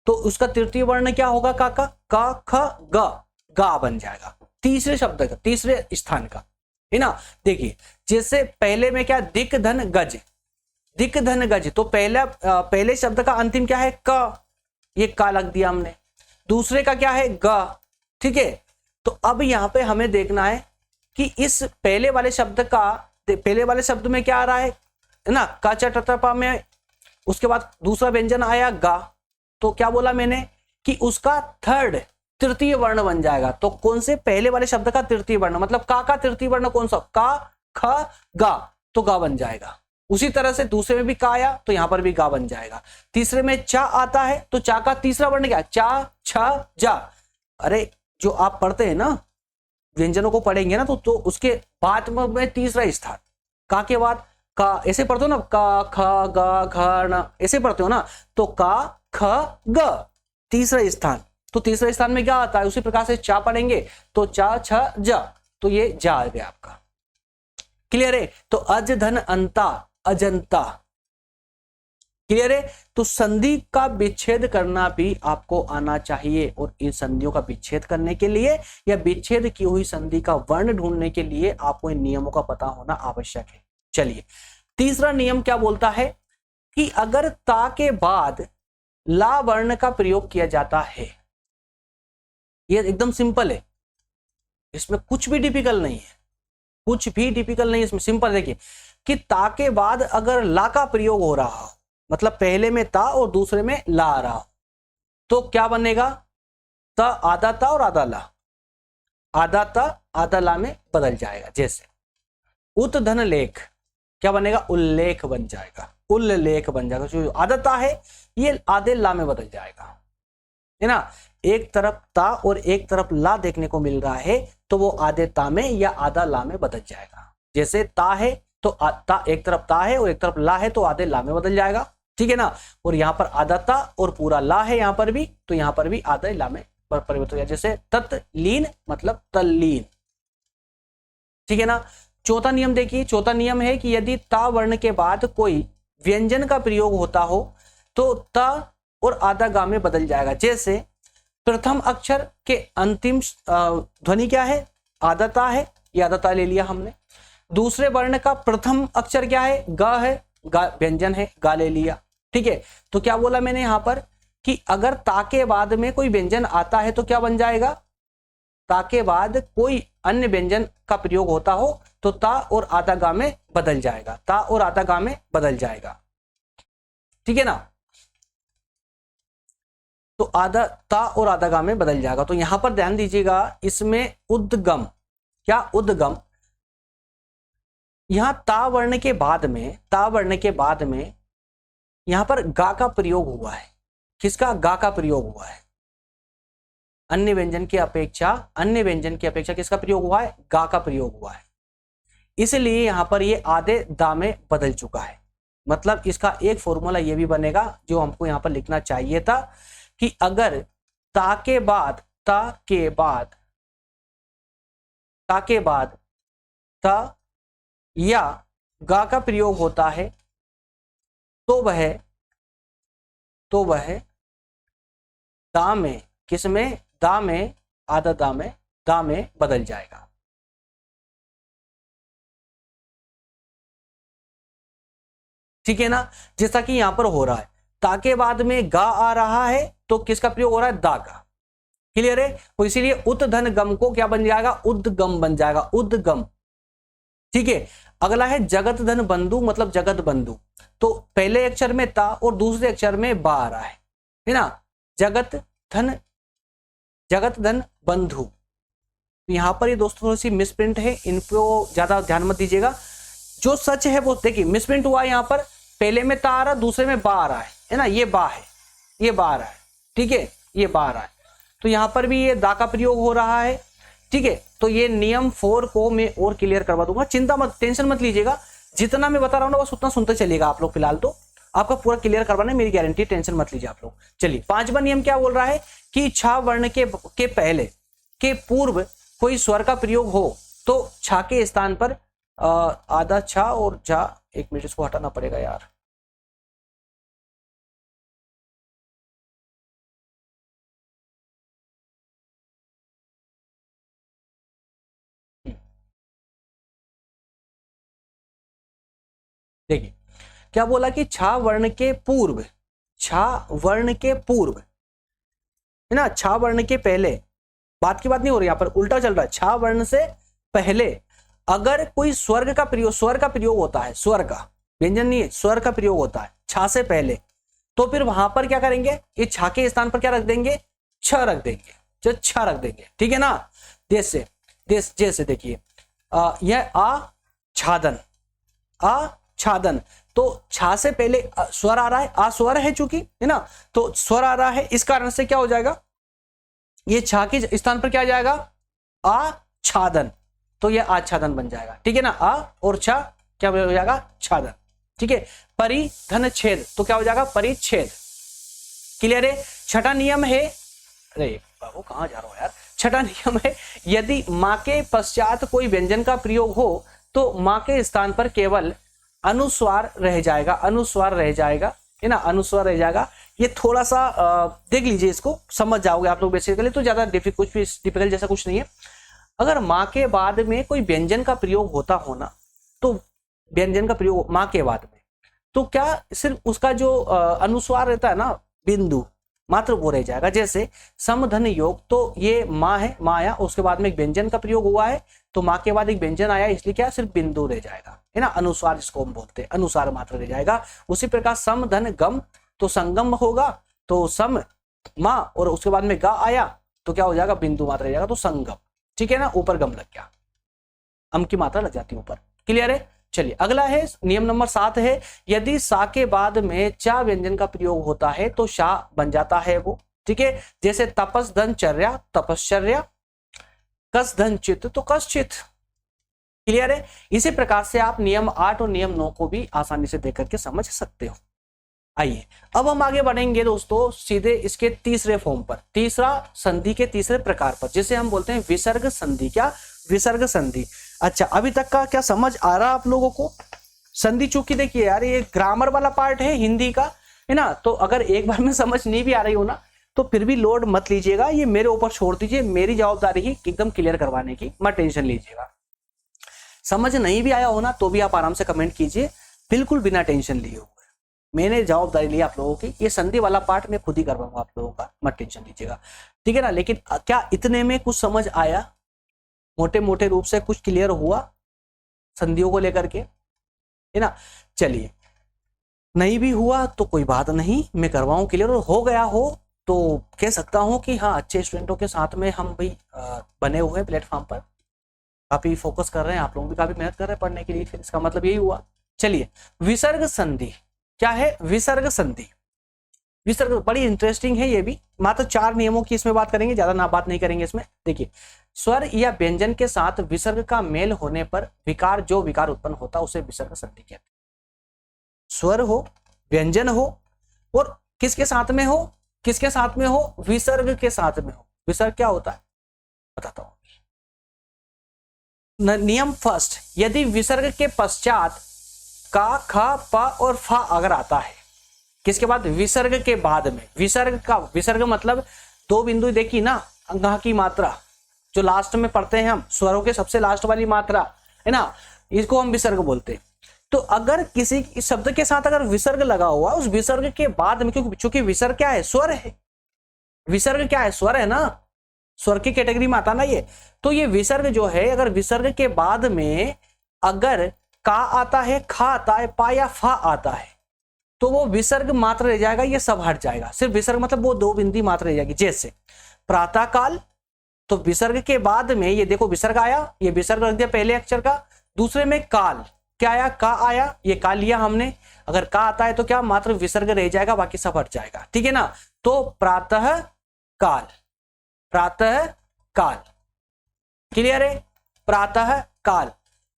तो उसका तृतीय वर्ण क्या होगा, का, ख, ग, गा बन जाएगा, तीसरे शब्द का, तीसरे स्थान का, है ना। देखिए जैसे पहले में क्या, दिक धन गज, दिक धन गज, तो पहले शब्द का अंतिम क्या है, क, ये का लग दिया हमने। दूसरे का क्या है, ग, ठीक है। तो अब यहां पे हमें देखना है कि इस पहले वाले शब्द का, पहले वाले शब्द में क्या आ रहा है ना, का, च, ट, प में, उसके बाद दूसरा व्यंजन आया गा, तो क्या बोला मैंने कि उसका तृतीय वर्ण बन जाएगा। तो कौन से, पहले वाले शब्द का तृतीय वर्ण, मतलब का तृतीय वर्ण कौन सा, का, ख, गा, तो गा बन जाएगा। उसी तरह से दूसरे में भी का आया तो यहां पर भी गा बन जाएगा। तीसरे में चा आता है तो चा का तीसरा वर्ण क्या, चा, छ, जा। अरे जो आप पढ़ते हैं ना, व्यंजनों को पढ़ेंगे ना, तो उसके बाद में तीसरा स्थान, का के बाद का, ऐसे पढ़ते हो ना, का, ख, गा, घ, न, ऐसे पढ़ते हो ना, तो का, ख, ग, तीसरा स्थान। तो तीसरे स्थान में क्या आता है, उसी प्रकार से चा पढ़ेंगे तो चा, छ, जा, तो ये जा आ गया आपका। क्लियर है। तो अज, धन, अंता, अजंता, क्लियर है। तो संधि का विच्छेद करना भी आपको आना चाहिए, और इन संधियों का विच्छेद करने के लिए या विच्छेद की हुई संधि का वर्ण ढूंढने के लिए आपको इन नियमों का पता होना आवश्यक है। चलिए तीसरा नियम क्या बोलता है कि अगर ता के बाद ला वर्ण का प्रयोग किया जाता है, ये एकदम सिंपल है, इसमें कुछ भी डिफिकल्ट नहीं है, कुछ भी डिफिकल्ट नहीं है इसमें, सिंपल। देखिए कि ता के बाद अगर ला का प्रयोग हो रहा हो, मतलब पहले में ता और दूसरे में ला आ रहा हो, तो क्या बनेगा, ता आधा ता और आधा ला, आधा ता आधा ला में बदल जाएगा। जैसे उत धन लेख, क्या बनेगा, उल्लेख बन जाएगा, उल्लेख बन जाएगा। जो आधा ता है ये आधे ला में बदल जाएगा, है ना। एक तरफ ता और एक तरफ ला देखने को मिल रहा है तो वो आधे ता में या आधा ला में बदल जाएगा। जैसे ता है तो ता, एक तरफ ता है और एक तरफ ला है तो आधे ला में बदल जाएगा, ठीक है ना। और यहाँ पर आधा ता और पूरा ला है यहाँ पर भी, तो यहाँ पर भी आधा ला में परिवर्तन हो जाएगा। जैसे तत्लीन मतलब तल्लीन, ठीक है ना। चौथा नियम देखिए, चौथा नियम है कि यदि ता वर्ण के बाद कोई व्यंजन का प्रयोग होता हो तो ता और आधा गा में बदल जाएगा। जैसे प्रथम अक्षर के अंतिम ध्वनि क्या है, आधा ता है, ये आधा ता ले लिया हमने। दूसरे वर्ण का प्रथम अक्षर क्या है, ग है, गा व्यंजन है, गा ले लिया, ठीक है। तो क्या बोला मैंने यहां पर कि अगर ता के बाद में कोई व्यंजन आता है तो क्या बन जाएगा, ता के बाद कोई अन्य व्यंजन का प्रयोग होता हो तो ता और आधा गा में बदल जाएगा, ता और आधा गा में बदल जाएगा, ठीक है ना। तो आधा ता और आधा गा में बदल जाएगा। तो यहां पर ध्यान दीजिएगा, इसमें उद्गम, क्या उद्गम, यहां ता वर्ण के बाद में, ता वर्ण के बाद में यहां पर गा का प्रयोग हुआ है। किसका, गा का प्रयोग हुआ है। अन्य व्यंजन की अपेक्षा, अन्य व्यंजन की अपेक्षा किसका प्रयोग हुआ है, गा का प्रयोग हुआ है। इसलिए यहां पर ये आधे दा में बदल चुका है। मतलब इसका एक फॉर्मूला ये भी बनेगा जो हमको यहां पर लिखना चाहिए था कि अगर ता के बाद ता के बाद ता या गा का प्रयोग होता है तो वह दा में, किस में, दा में, आधा दा में बदल जाएगा। ठीक है ना, जैसा कि यहां पर हो रहा है, ता के बाद में गा आ रहा है तो किसका प्रयोग हो रहा है, दा का। क्लियर है, तो इसीलिए उत धन गम को क्या बन जाएगा, उद्गम बन जाएगा, उद्गम। ठीक है, अगला है जगत धन बंधु, मतलब जगत बंधु। तो पहले अक्षर में ता और दूसरे अक्षर में बा आ रहा है ना, जगत धन बंधु। यहां पर ये दोस्तों थोड़ी सी मिसप्रिंट है, इनको ज्यादा ध्यान मत दीजिएगा। जो सच है वो देखिए, मिसप्रिंट हुआ है, यहां पर पहले में ता आ रहा, दूसरे में बा आ रहा है ना, ये बा है, ये बा आ रहा है। ठीक है, ये बा आ रहा है, तो यहां पर भी ये दा का प्रयोग हो रहा है। ठीक है, तो ये नियम 4 को मैं और क्लियर करवा दूंगा, चिंता मत, टेंशन मत लीजिएगा, जितना मैं बता रहा हूं ना बस उतना सुनते चलिएगा आप लोग। फिलहाल तो आपका पूरा क्लियर करवाना है, मेरी गारंटी, टेंशन मत लीजिए आप लोग। चलिए, 5वां नियम क्या बोल रहा है कि छा वर्ण के पहले के पूर्व कोई स्वर का प्रयोग हो तो छा के स्थान पर आधा छा और झा, एक मिनट इसको हटाना पड़ेगा यार। देखिए क्या बोला कि छा वर्ण के पूर्व, छा वर्ण के पूर्व है ना, छा वर्ण के पहले, बात की बात नहीं हो रही, यहां पर उल्टा चल रहा है। छा वर्ण से पहले अगर कोई स्वर्ग का प्रयोग, स्वर का प्रयोग होता है, स्वर का, व्यंजन नहीं है, स्वर का प्रयोग होता है छा से पहले, तो फिर वहां पर क्या करेंगे, ये छा के स्थान पर क्या रख देंगे, छ रख देंगे, जो छ रख देंगे। ठीक है ना, जैसे जैसे देखिए यह आच्छादन, आच्छादन, तो छा से पहले स्वर आ रहा है, आ स्वर है चूंकि, है ना, तो स्वर आ रहा है, इस कारण से क्या हो जाएगा, ये छा के स्थान पर क्या आ जाएगा, आच्छादन, तो ये आच्छादन बन जाएगा। ठीक है ना, आ और छा क्या हो जाएगा, छादन। ठीक है, परिधन छेद, तो क्या हो जाएगा, परिच्छेद। क्लियर है। छठा नियम है, अरे बाबू कहां जा रहा हो यार, छठा नियम है, यदि मां के पश्चात कोई व्यंजन का प्रयोग हो तो मां के स्थान पर केवल अनुस्वार रह जाएगा, अनुस्वार रह जाएगा, है ना, अनुस्वार रह जाएगा। ये थोड़ा सा देख लीजिए, इसको समझ जाओगे आप लोग बेसिकली, तो ज्यादा डिफिकल्ट जैसा कुछ नहीं है। अगर मां के बाद में कोई व्यंजन का प्रयोग होता हो ना, तो व्यंजन का प्रयोग मां के बाद में, तो क्या सिर्फ उसका जो अनुस्वार रहता है ना, बिंदु मात्र वो रह जाएगा। जैसे समधन योग, तो ये मां है, मां आया, उसके बाद में एक व्यंजन का प्रयोग हुआ है, तो मां के बाद एक व्यंजन आया, इसलिए क्या सिर्फ बिंदु रह जाएगा, है ना, अनुस्वार जिसको हम बोलते हैं, अनुसार मात्र रह जाएगा। उसी प्रकार सम धन गम, तो संगम होगा, तो सम मां और उसके बाद में गा आया, तो क्या हो जाएगा, बिंदु मात्र रह जाएगा, तो संगम। ठीक है ना, ऊपर गम लग गया, अम की मात्रा लग जाती है ऊपर। क्लियर है। चलिए अगला है नियम नंबर 7 है, यदि सा के बाद में चा व्यंजन का प्रयोग होता है तो शा बन जाता है वो। ठीक है, जैसे तपस धन चर्या, तपश्चर्या, कस धन चित्त, तो कश्चित। क्लियर है। इसी प्रकार से आप नियम 8 और नियम 9 को भी आसानी से देख करके समझ सकते हो। आइए अब हम आगे बढ़ेंगे दोस्तों सीधे इसके तीसरे फॉर्म पर, तीसरा संधि के तीसरे प्रकार पर, जिसे हम बोलते हैं विसर्ग संधि। क्या, विसर्ग संधि। अच्छा, अभी तक का क्या समझ आ रहा आप लोगों को संधि? चूंकि देखिए यार ये ग्रामर वाला पार्ट है हिंदी का, है ना, तो अगर एक बार में समझ नहीं भी आ रही हो ना, तो फिर भी लोड मत लीजिएगा, ये मेरे ऊपर छोड़ दीजिए, मेरी जवाबदारी ही एकदम क्लियर करवाने की, मत टेंशन लीजिएगा। समझ नहीं भी आया हो ना, तो भी आप आराम से कमेंट कीजिए, बिल्कुल बिना टेंशन लिए हुए। मैंने जवाबदारी ली आप लोगों की, ये संधि वाला पार्ट मैं खुद ही करवाऊंगा आप लोगों का, मत टेंशन लीजिएगा। ठीक है ना, लेकिन क्या इतने में कुछ समझ आया, मोटे मोटे रूप से कुछ क्लियर हुआ संधियों को लेकर के, है ना? चलिए, नहीं भी हुआ तो कोई बात नहीं, मैं करवाऊं क्लियर, और हो गया हो तो कह सकता हूं कि हाँ, अच्छे स्टूडेंटों के साथ में हम भाई बने हुए हैं प्लेटफॉर्म पर, काफी फोकस कर रहे हैं, आप लोग भी काफी मेहनत कर रहे हैं पढ़ने के लिए, फिर इसका मतलब यही हुआ। चलिए, विसर्ग संधि क्या है? विसर्ग संधि, विसर्ग बड़ी इंटरेस्टिंग है, ये भी मात्र 4 नियमों की इसमें बात करेंगे, ज्यादा ना बात नहीं करेंगे इसमें। देखिए, स्वर या व्यंजन के साथ विसर्ग का मेल होने पर विकार, जो विकार उत्पन्न होता है उसे विसर्ग संधि कहते हैं। स्वर हो, व्यंजन हो, और किसके साथ में हो? किसके साथ में हो? विसर्ग के साथ में हो। विसर्ग क्या होता है बताता हूं। नियम फर्स्ट, यदि विसर्ग के पश्चात का, ख, प और फ अगर आता है, किसके बाद, विसर्ग के बाद में, विसर्ग मतलब दो बिंदु देखी ना, अंगह की मात्रा जो लास्ट में पढ़ते हैं हम, स्वरों के सबसे लास्ट वाली मात्रा है ना, इसको हम विसर्ग बोलते हैं। तो अगर किसी शब्द के साथ अगर विसर्ग लगा हुआ, उस विसर्ग के बाद में, क्योंकि विसर्ग क्या है, स्वर है, विसर्ग क्या है, स्वर है ना, स्वर की कैटेगरी में आता ना ये। तो ये विसर्ग जो है, अगर विसर्ग के बाद में अगर का आता है, खा आता है, पा या फा आता है, तो वो विसर्ग मात्र रह जाएगा, ये सब हट जाएगा, सिर्फ विसर्ग मतलब वो दो बिंदी मात्र रह जाएगी। जैसे प्रातः काल, तो विसर्ग के बाद में ये देखो विसर्ग आया, ये विसर्ग रख दिया पहले अक्षर का, दूसरे में काल, क्या आया, का आया, ये का लिया हमने, अगर का आता है तो क्या, मात्र विसर्ग रह जाएगा, बाकी सब हट जाएगा, ठीक है ना। तो प्रातः काल, प्रातः काल, क्लियर है, प्रातः काल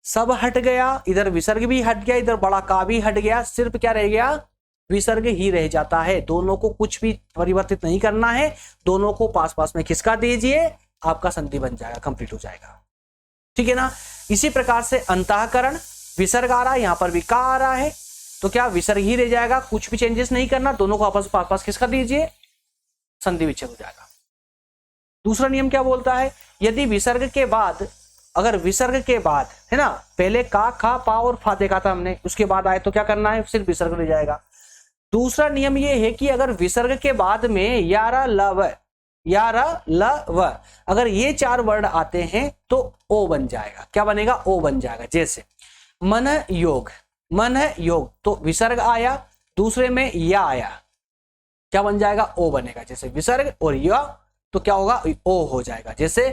सब हट गया, इधर विसर्ग भी हट गया, इधर बड़ा का भी हट गया, सिर्फ क्या रह गया, विसर्ग ही रह जाता है। दोनों को कुछ भी परिवर्तित नहीं करना है, दोनों को पास पास में खिसका दीजिए, आपका संधि बन जाएगा, कंप्लीट हो जाएगा, ठीक है ना। इसी प्रकार से अंतःकरण, विसर्ग आ रहा है, यहां पर भी का आ रहा है, तो क्या विसर्ग ही रह जाएगा, कुछ भी चेंजेस नहीं करना, दोनों को आपस पास पास खिसका दीजिए, संधि विच्छेद हो जाएगा। दूसरा नियम क्या बोलता है, यदि विसर्ग के बाद, अगर विसर्ग के बाद है ना, पहले का, खा, पा और फा देखा था हमने, उसके बाद आए तो क्या करना है, सिर्फ विसर्ग रह जाएगा। दूसरा नियम ये है कि अगर विसर्ग के बाद में यारा, लव, यारा, लव, अगर ये चार वर्ड आते हैं तो ओ बन जाएगा, क्या बनेगा, ओ बन जाएगा। जैसे मन योग, मन योग, तो विसर्ग आया, दूसरे में या आया, क्या बन जाएगा, ओ बनेगा। जैसे विसर्ग और या, तो क्या होगा, ओ हो जाएगा। जैसे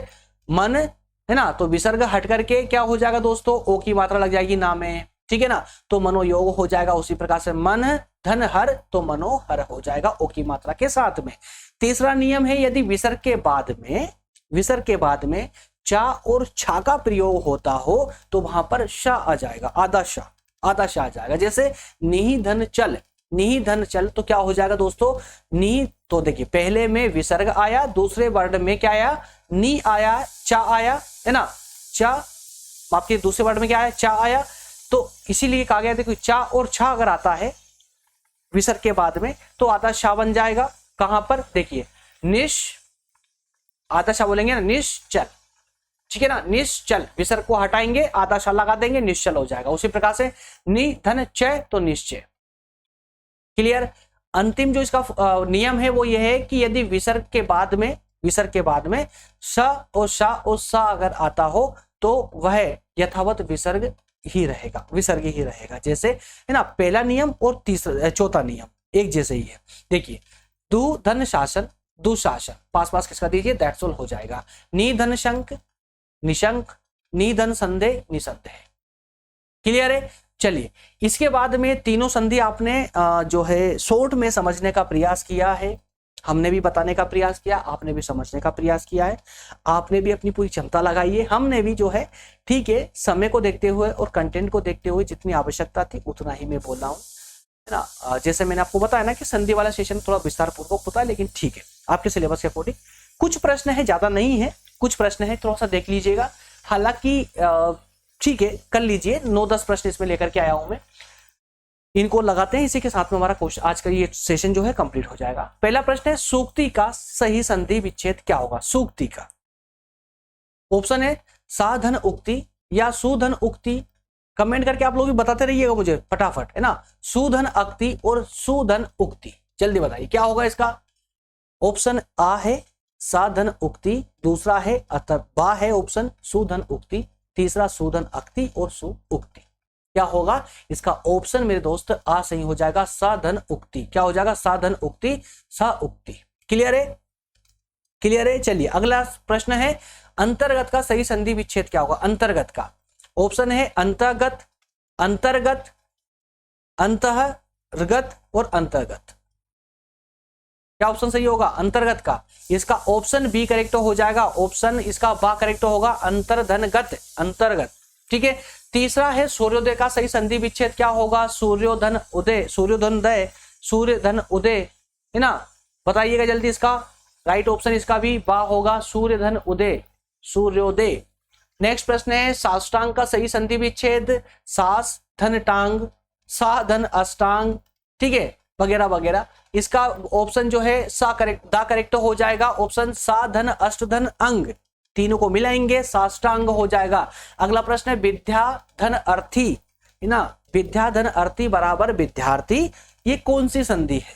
मन है ना, तो विसर्ग हट करके क्या हो जाएगा दोस्तों, ओ की मात्रा लग जाएगी ना में, ठीक है ना, तो मनोयोग हो जाएगा। उसी प्रकार से मन धन हर, तो मनोहर हो जाएगा ओ की मात्रा के साथ में। तीसरा नियम है, यदि विसर्ग के बाद में, विसर्ग के बाद में चा और छा का प्रयोग होता हो, तो वहां पर शा आ जाएगा, आधा शा, आधा शा आ जाएगा। जैसे निहि धन चल, निहि धन चल, तो क्या हो जाएगा दोस्तों, नी, तो देखिए पहले में विसर्ग आया, दूसरे वर्ड में क्या आया, नी आया, चा आया, है ना, चा, आपके दूसरे वर्ड में क्या आया, चा आया, तो इसीलिए कहा गया, देखो चा और छा अगर आता है विसर्ग के बाद में, तो आधा शा बन जाएगा। कहां पर, देखिए निश, आधा शा बोलेंगे ना, निश्चल, ठीक है ना, निश्चल, विसर्ग को हटाएंगे, आधा शा लगा देंगे, निश्चल हो जाएगा। उसी प्रकार से नि धन चय, तो निश्चय, क्लियर। अंतिम जो इसका नियम है वो ये है कि यदि विसर्ग के बाद में, विसर्ग के बाद में स और शा और सा अगर आता हो, तो वह यथावत विसर्ग ही रहेगा, विसर्ग ही रहेगा। जैसे है ना, पहला नियम और तीसरा, चौथा नियम एक जैसे ही है। देखिए दु धन शासन, दुशासन, पास पास किसका दीजिए, दैट्स ऑल हो जाएगा। नि धन शंक, निशंक, नि धन संदेह, निसंदेह, क्लियर है। चलिए इसके बाद में तीनों संधि आपने जो है शॉर्ट में समझने का प्रयास किया है, हमने भी बताने का प्रयास किया, आपने भी समझने का प्रयास किया है, आपने भी अपनी पूरी क्षमता लगाई है, हमने भी जो है, ठीक है, समय को देखते हुए और कंटेंट को देखते हुए जितनी आवश्यकता थी उतना ही मैं बोल रहा हूँ, है ना। जैसे मैंने आपको बताया ना कि संधि वाला सेशन थोड़ा विस्तार पूर्वक होता है, लेकिन ठीक है, आपके सिलेबस के अकॉर्डिंग कुछ प्रश्न है, ज्यादा नहीं है, कुछ प्रश्न है, थोड़ा सा देख लीजिएगा। हालांकि ठीक है, कर लीजिए, 9-10 प्रश्न इसमें लेकर के आया हूं मैं, इनको लगाते हैं, इसी के साथ में हमारा क्वेश्चन, आज का ये सेशन जो है कंप्लीट हो जाएगा। पहला प्रश्न है, सूक्ति का सही संधि विच्छेद क्या होगा, सूक्ति का। ऑप्शन है साधन उक्ति या सुधन उक्ति, कमेंट करके आप लोग भी बताते रहिएगा मुझे फटाफट, है ना। सुधन अक्ति और सुधन उक्ति, जल्दी बताइए क्या होगा इसका। ऑप्शन आ है साधन उक्ति, दूसरा है अथवा है ऑप्शन सुधन उक्ति, तीसरा सुधन अक्ति और सु उक्ति। क्या होगा इसका ऑप्शन मेरे दोस्त, आ सही हो जाएगा, साधन उक्ति। क्या हो जाएगा, साधन उक्ति, सा उक्ति। क्लियर है, क्लियर है। चलिए अगला प्रश्न है, अंतर्गत का सही संधि विच्छेद क्या होगा, अंतर्गत का। ऑप्शन है अंतर्गत, अंतर्गत, अंतर्गत और अंतर्गत। क्या ऑप्शन सही होगा, अंतर्गत का। इसका ऑप्शन बी करेक्ट हो जाएगा, ऑप्शन इसका बा करेक्ट होगा, अंतर्धनगत, अंतर्गत, ठीक है। तीसरा है सूर्योदय का सही संधि विच्छेद क्या होगा, सूर्योधन उदय, सूर्योधनोदय, सूर्यधन उदय, है ना, बताइएगा जल्दी इसका। राइट ऑप्शन इसका भी बा होगा, सूर्यधन उदय, सूर्योदय, नेक्स्ट प्रश्न है साष्टांग का सही संधि विच्छेद, सास धन टांग, सा धन अष्टांग, ठीक है, वगैरह वगैरह। इसका ऑप्शन जो है सा करेक्ट, दा करेक्ट हो जाएगा। ऑप्शन सा धन अष्ट धन अंग, तीनों को मिलाएंगे साष्टांग हो जाएगा। अगला प्रश्न है विद्या धन अर्थी, है ना, विद्या धन अर्थी बराबर विद्यार्थी, ये कौन सी संधि है?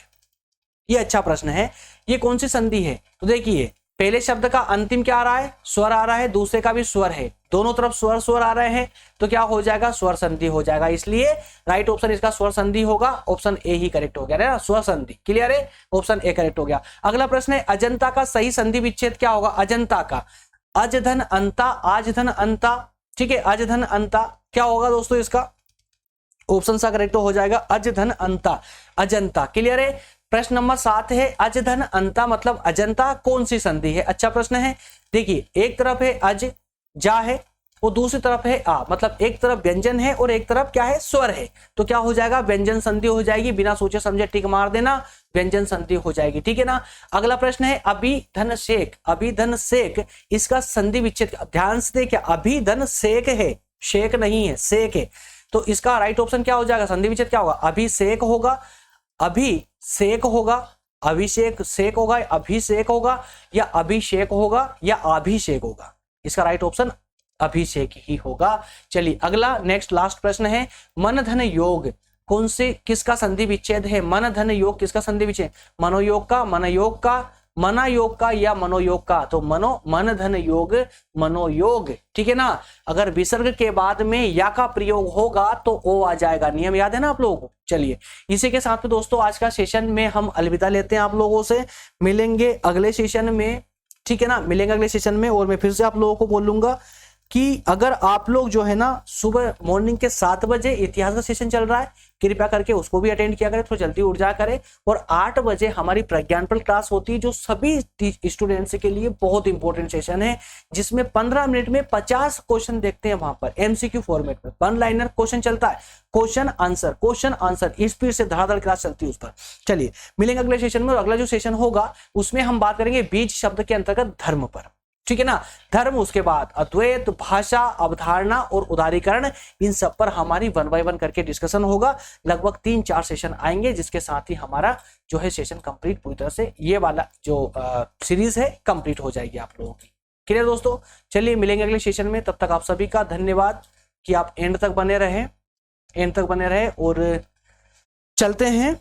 ये अच्छा प्रश्न है, ये कौन सी संधि है? तो देखिए पहले शब्द का अंतिम क्या आ रहा है, स्वर आ रहा है, दूसरे का भी स्वर है, दोनों तरफ स्वर स्वर आ रहे हैं, तो क्या हो जाएगा, स्वर संधि हो जाएगा। इसलिए राइट ऑप्शन इसका स्वर संधि होगा, ऑप्शन ए ही करेक्ट हो गया ना, स्वर संधि। क्लियर है, ऑप्शन ए करेक्ट हो गया। अगला प्रश्न है अजंता का सही संधि विच्छेद क्या होगा? अजंता का अज धन अंता, आज धन अंता, ठीक है, अज धन अंता क्या होगा दोस्तों? इसका ऑप्शन सा करेक्ट हो जाएगा, अज धन अंता, अजंता। क्लियर है। प्रश्न नंबर 7 है अज धन अंता मतलब अजंता कौन सी संधि है? अच्छा प्रश्न है। देखिए एक तरफ है अज जा है और दूसरी तरफ है आ, मतलब एक तरफ व्यंजन है और एक तरफ क्या है, स्वर है, तो क्या हो जाएगा, व्यंजन संधि हो जाएगी। बिना सोचे समझे टिक मार देना, व्यंजन संधि हो जाएगी, ठीक है ना। अगला प्रश्न है अभी धन शेक, अभी धन शेक, इसका संधि विच्छेद ध्यान से देखिए, अभी धन शेक है, शेक नहीं है, शेक है, तो इसका राइट ऑप्शन क्या हो जाएगा, संधि विच्छेद क्या होगा, अभिषेक होगा, अभिषेक होगा, अभिषेक शेक होगा, अभिषेक होगा या अभिषेक होगा या अभिषेक होगा, इसका राइट ऑप्शन अभिषेक ही होगा। चलिए अगला नेक्स्ट लास्ट प्रश्न है मन धन योग कौन से किसका संधि विच्छेद है? मन धन योग किसका संधि विच्छेद? मनोयोग का, मनयोग का, मनायोग का या मनोयोग का, तो मन धन योग मनोयोग, ठीक है ना। अगर विसर्ग के बाद में या का प्रयोग होगा तो ओ आ जाएगा, नियम याद है ना आप लोगों को। चलिए इसी के साथ में दोस्तों आज का सेशन में हम अलविदा लेते हैं, आप लोगों से मिलेंगे अगले सेशन में, ठीक है ना, मिलेंगे अगले सेशन में। और मैं फिर से आप लोगों को बोलूंगा कि अगर आप लोग जो है ना सुबह मॉर्निंग के 7 बजे इतिहास का सेशन चल रहा है, कृपया करके उसको भी अटेंड किया करें, थोड़ा जल्दी उठ जा करें। और 8 बजे हमारी प्रज्ञानपल क्लास होती है जो सभी स्टूडेंट्स के लिए बहुत इंपॉर्टेंट सेशन है, जिसमें 15 मिनट में 50 क्वेश्चन देखते हैं वहां पर एमसीक्यू फॉर्मेट में, 1 लाइनर क्वेश्चन चलता है, क्वेश्चन आंसर स्पीड से धड़ाधड़ क्लास चलती है उस पर। चलिए मिलेंगे अगले सेशन में, और अगला जो सेशन होगा उसमें हम बात करेंगे बीज शब्द के अंतर्गत धर्म पर, ठीक है ना, धर्म, उसके बाद अद्वैत, भाषा, अवधारणा और उदारीकरण, इन सब पर हमारी 1 बाय 1 करके डिस्कशन होगा। लगभग 3-4 सेशन आएंगे, जिसके साथ ही हमारा जो है सेशन कंप्लीट पूरी तरह से ये वाला जो सीरीज है कंप्लीट हो जाएगी आप लोगों की। क्लियर दोस्तों, चलिए मिलेंगे अगले सेशन में, तब तक आप सभी का धन्यवाद कि आप एंड तक बने रहे और चलते हैं।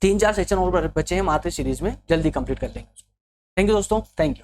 3-4 सेशन और बचे हैं मात्र सीरीज में, जल्दी कंप्लीट कर लेंगे। थैंक यू दोस्तों, थैंक यू।